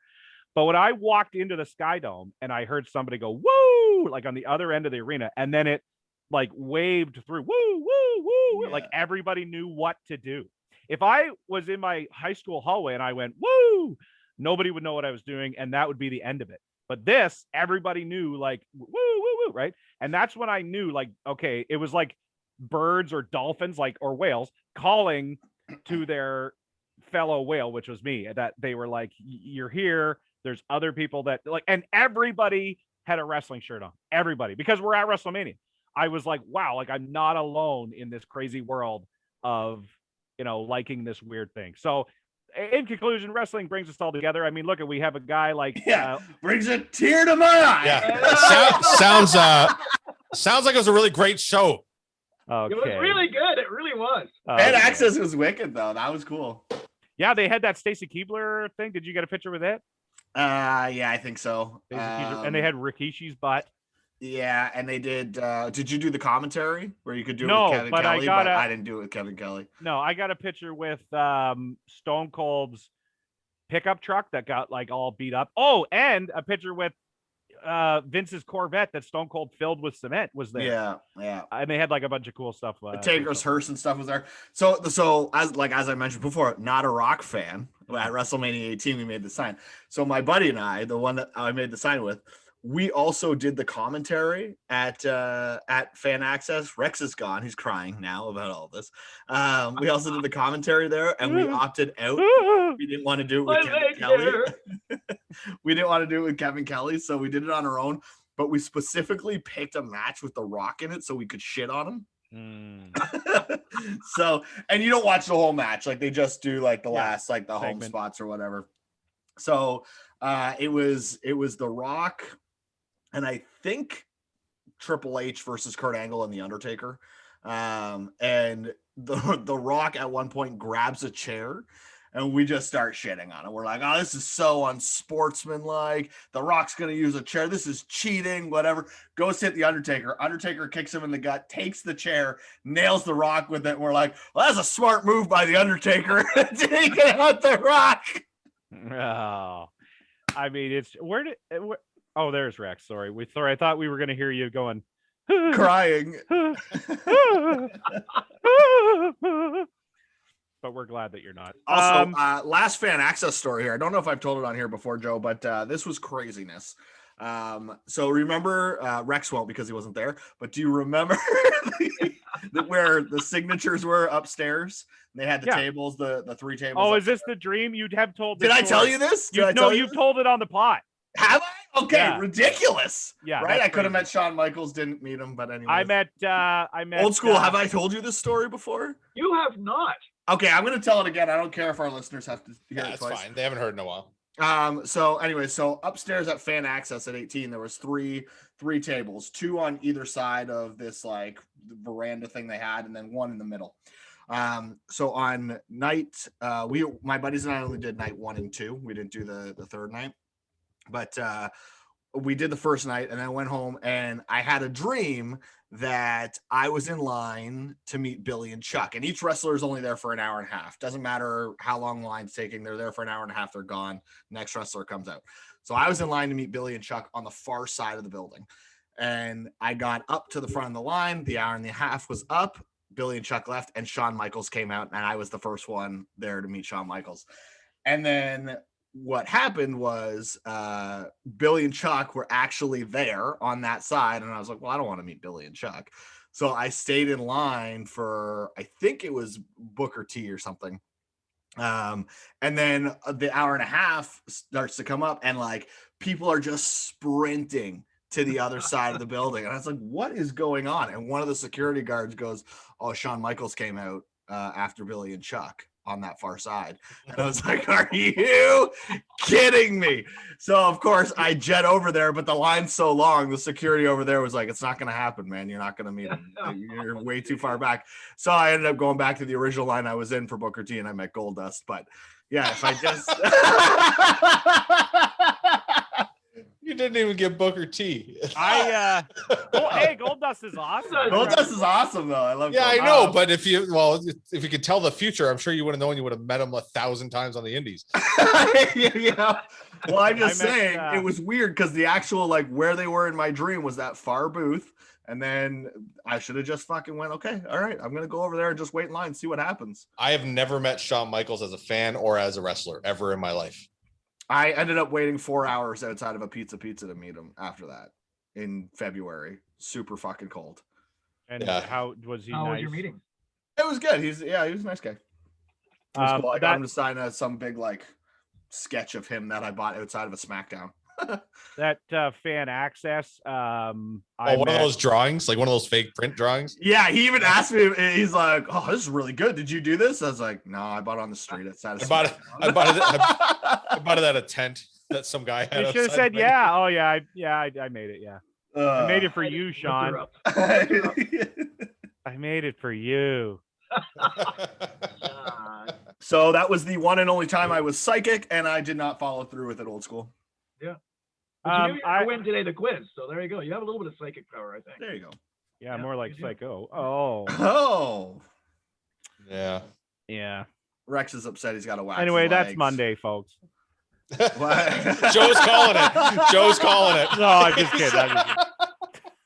But when I walked into the Sky Dome and I heard somebody go, woo, like on the other end of the arena, and then it like waved through, woo, woo, woo, Yeah. like everybody knew what to do. If I was in my high school hallway and I went, woo, nobody would know what I was doing, and that would be the end of it. But this, everybody knew, like, woo, woo, woo, right? And that's when I knew, like, okay, it was like birds or dolphins, like, or whales calling to their fellow whale, which was me, that they were like, you're here. There's other people that, like, and everybody had a wrestling shirt on. Everybody, because we're at WrestleMania. I was like, wow, like, I'm not alone in this crazy world of, liking this weird thing. So in conclusion, wrestling brings us all together. I mean, look, we have a guy like Brings a tear to my eye. Yeah. Sounds like it was a really great show. okay. It was really good. It really was. Fan Okay. access was wicked though. That was cool. Yeah, they had that Stacy Keibler thing. Did you get a picture with it? Yeah, I think so. Stacey Keibler- and they had Rikishi's butt. Yeah, and they did. Did you do the commentary where you could do it No, with Kevin but I Kelly? got But a- I didn't do it with Kevin Kelly. No, I got a picture with Stone Cold's pickup truck that got like all beat up. Oh, and a picture with Vince's Corvette that Stone Cold filled with cement was there. Yeah. And they had like a bunch of cool stuff. Taker's hearse and stuff was there. So as I mentioned before, not a Rock fan. At WrestleMania 18, we made the sign. So my buddy and I, the one that I made the sign with, we also did the commentary at Fan Access. Rex is gone. He's crying now about all this. We also did the commentary there, and we opted out. We didn't want to do it with Kevin Kelly. We didn't want to do it with Kevin Kelly, so we did it on our own. But we specifically picked a match with The Rock in it so we could shit on him. So, and you don't watch the whole match, like they just do like the last, like the segment, home spots or whatever. So it was The Rock and I think Triple H versus Kurt Angle and The Undertaker. And the Rock at one point grabs a chair and we just start shitting on it. We're like, oh, this is so unsportsmanlike. The Rock's going to use a chair. This is cheating, whatever. Goes to hit The Undertaker. Undertaker kicks him in the gut, takes the chair, nails The Rock with it. We're like, well, that's a smart move by The Undertaker. Taking out The Rock. Oh, I mean, it's oh, there's Rex. Sorry. I thought we were going to hear you going, crying. But we're glad that you're not. Also, last Fan Access story here. I don't know if I've told it on here before, Joe, but this was craziness. So remember, Rex won't because he wasn't there, but do you remember where the signatures were upstairs? They had the tables, the three tables. Oh, upstairs. Is this the dream? You'd have told. Did I tell you this? No, you told it on the pot. Have I? Okay, yeah. Ridiculous. Yeah, right. I could have met Shawn Michaels, didn't meet him, but anyway. I met Old School. Have I told you this story before? You have not. Okay, I'm going to tell it again. I don't care if our listeners have to hear it twice. That's fine. They haven't heard in a while. So anyway, so upstairs at Fan Access at 18, there was three tables, two on either side of this like veranda thing they had, and then one in the middle. So on night, my buddies and I only did night 1 and 2. We didn't do the third night, but we did the first night, and then went home, and I had a dream that I was in line to meet Billy and Chuck, and each wrestler is only there for an hour and a half. Doesn't matter how long the line's taking. They're there for an hour and a half. They're gone. Next wrestler comes out. So I was in line to meet Billy and Chuck on the far side of the building, and I got up to the front of the line. The hour and a half was up. Billy and Chuck left, and Shawn Michaels came out, and I was the first one there to meet Shawn Michaels. And then what happened was Billy and Chuck were actually there on that side. And I was like, well, I don't want to meet Billy and Chuck. So I stayed in line for, I think it was Booker T or something. And then the hour and a half starts to come up, and like people are just sprinting to the other side of the building. And I was like, what is going on? And one of the security guards goes, oh, Shawn Michaels came out after Billy and Chuck on that far side. And I was like, are you kidding me? So of course I jet over there, but the line's so long, the security over there was like, it's not going to happen, man. You're not going to meet him. You're way too far back. So I ended up going back to the original line I was in for Booker T, and I met Goldust. But yeah, if I just You didn't even get Booker T. Hey, Goldust is awesome. Goldust is awesome, though. I love. Yeah, Goldust. I know, but if you could tell the future, I'm sure you would have known. You would have met him 1,000 times on the Indies. Yeah. Well, I'm just saying it was weird because the actual like where they were in my dream was that far booth, and then I should have just fucking went. Okay, all right, I'm gonna go over there and just wait in line and see what happens. I have never met Shawn Michaels as a fan or as a wrestler ever in my life. I ended up waiting 4 hours outside of a pizza to meet him after that in February. Super fucking cold. And how was he? How was your meeting? It was good. He was a nice guy. It was cool. I got him to sign some big like sketch of him that I bought outside of a SmackDown. That Fan Access. One of those drawings, like one of those fake print drawings. Yeah, he even asked me. He's like, "Oh, this is really good. Did you do this?" I was like, "No, I bought it on the street." I bought it at a tent that some guy had. You should have said, "Yeah, oh yeah, I made it. Yeah, I made it for you, Sean. I made it for you." So that was the one and only time I was psychic, and I did not follow through with it. Old School. Yeah. I win today the quiz, so there you go. You have a little bit of psychic power, I think. There you go. Yeah, more like psycho. Oh. Oh. Yeah. Yeah. Rex is upset. He's got to wax. Anyway, that's Monday, folks. Joe's calling it. No, I'm just kidding.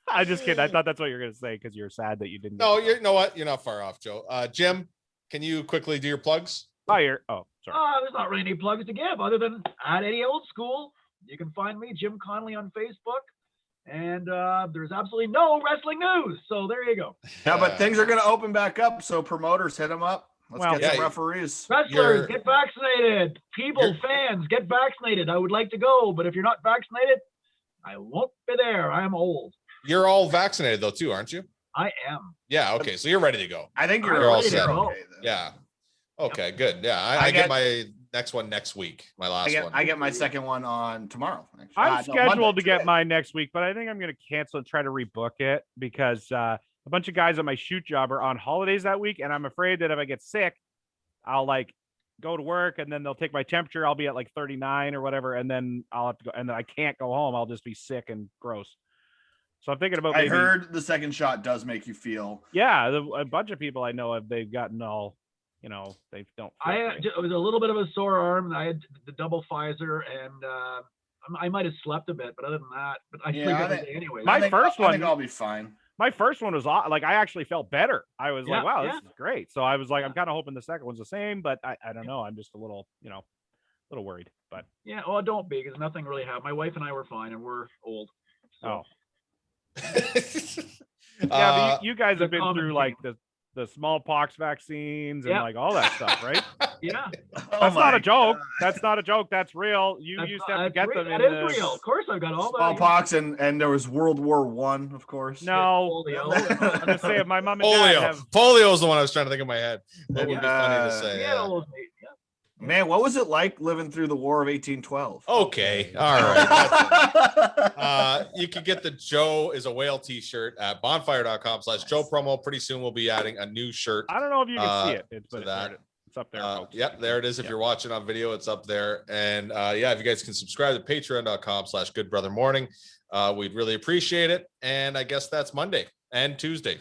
I'm just kidding. I thought that's what you were gonna say because you're sad that you didn't. No, you know what? You're not far off, Joe. Jim, can you quickly do your plugs? Sorry. There's not really any plugs to give other than at Eddie Old School. you can find me, Jim Connolly, on Facebook. And there's absolutely no wrestling news. So there you go. Yeah, but things are going to open back up. So promoters, hit them up. Let's get some referees. Wrestlers, get vaccinated. People, fans, get vaccinated. I would like to go, but if you're not vaccinated, I won't be there. I'm old. You're all vaccinated though, too, aren't you? I am. Yeah. Okay. So you're ready to go. I think you're all ready to set. go. Yeah. Okay. Good. Yeah. I get my next one next week. My last one. I get my second one on tomorrow. Actually. I'm scheduled to get mine next week, but I think I'm going to cancel and try to rebook it because a bunch of guys at my shoot job are on holidays that week, and I'm afraid that if I get sick, I'll like go to work and then they'll take my temperature. I'll be at like 39 or whatever, and then I'll have to go, and then I can't go home. I'll just be sick and gross. So I'm thinking about. I heard the second shot does make you feel. Yeah, a bunch of people I know they've gotten all. They don't. It was a little bit of a sore arm, and I had the double Pfizer, and I might have slept a bit, but other than that, but I sleep every day anyway. My first one, I think I'll be fine. My first one was like I actually felt better. I was like, wow, this is great. So I was like, I'm kind of hoping the second one's the same, but I don't know. I'm just a little, little worried. But yeah, well, don't be, because nothing really happened. My wife and I were fine, and we're old. So. Yeah, but you guys have been through like the smallpox vaccines and like all that stuff, right? Yeah. That's not a joke. That's not a joke. That's real. You used to have to get them. That is real. Of course, I've got all that. Smallpox and there was World War I, of course. No. Polio. I'm just saying, my mom and dad have. Polio is the one I was trying to think in my head. That would be funny to say. Yeah. Man, what was it like living through the War of 1812? Okay. All right. You can get the Joe is a whale t-shirt at bonfire.com/Joe promo. Pretty soon we'll be adding a new shirt. I don't know if you can see it. It's up there. Yep, there it is. If you're watching on video, it's up there. And if you guys can subscribe to patreon.com/goodbrothermorning, we'd really appreciate it. And I guess that's Monday. And Tuesday.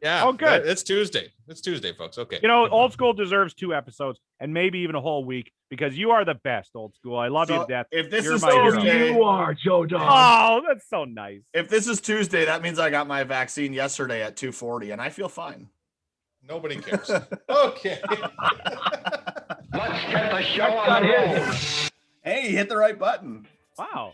Yeah. Oh, good. It's Tuesday. It's Tuesday, folks. Okay. Old School deserves 2 episodes and maybe even a whole week because you are the best, Old School. I love you to death. If this You're is my Tuesday, you are, Joe Dog. Oh, that's so nice. If this is Tuesday, that means I got my vaccine yesterday at 2:40 and I feel fine. Nobody cares. Okay. Let's get the show on the road. Hey, you hit the right button. Wow.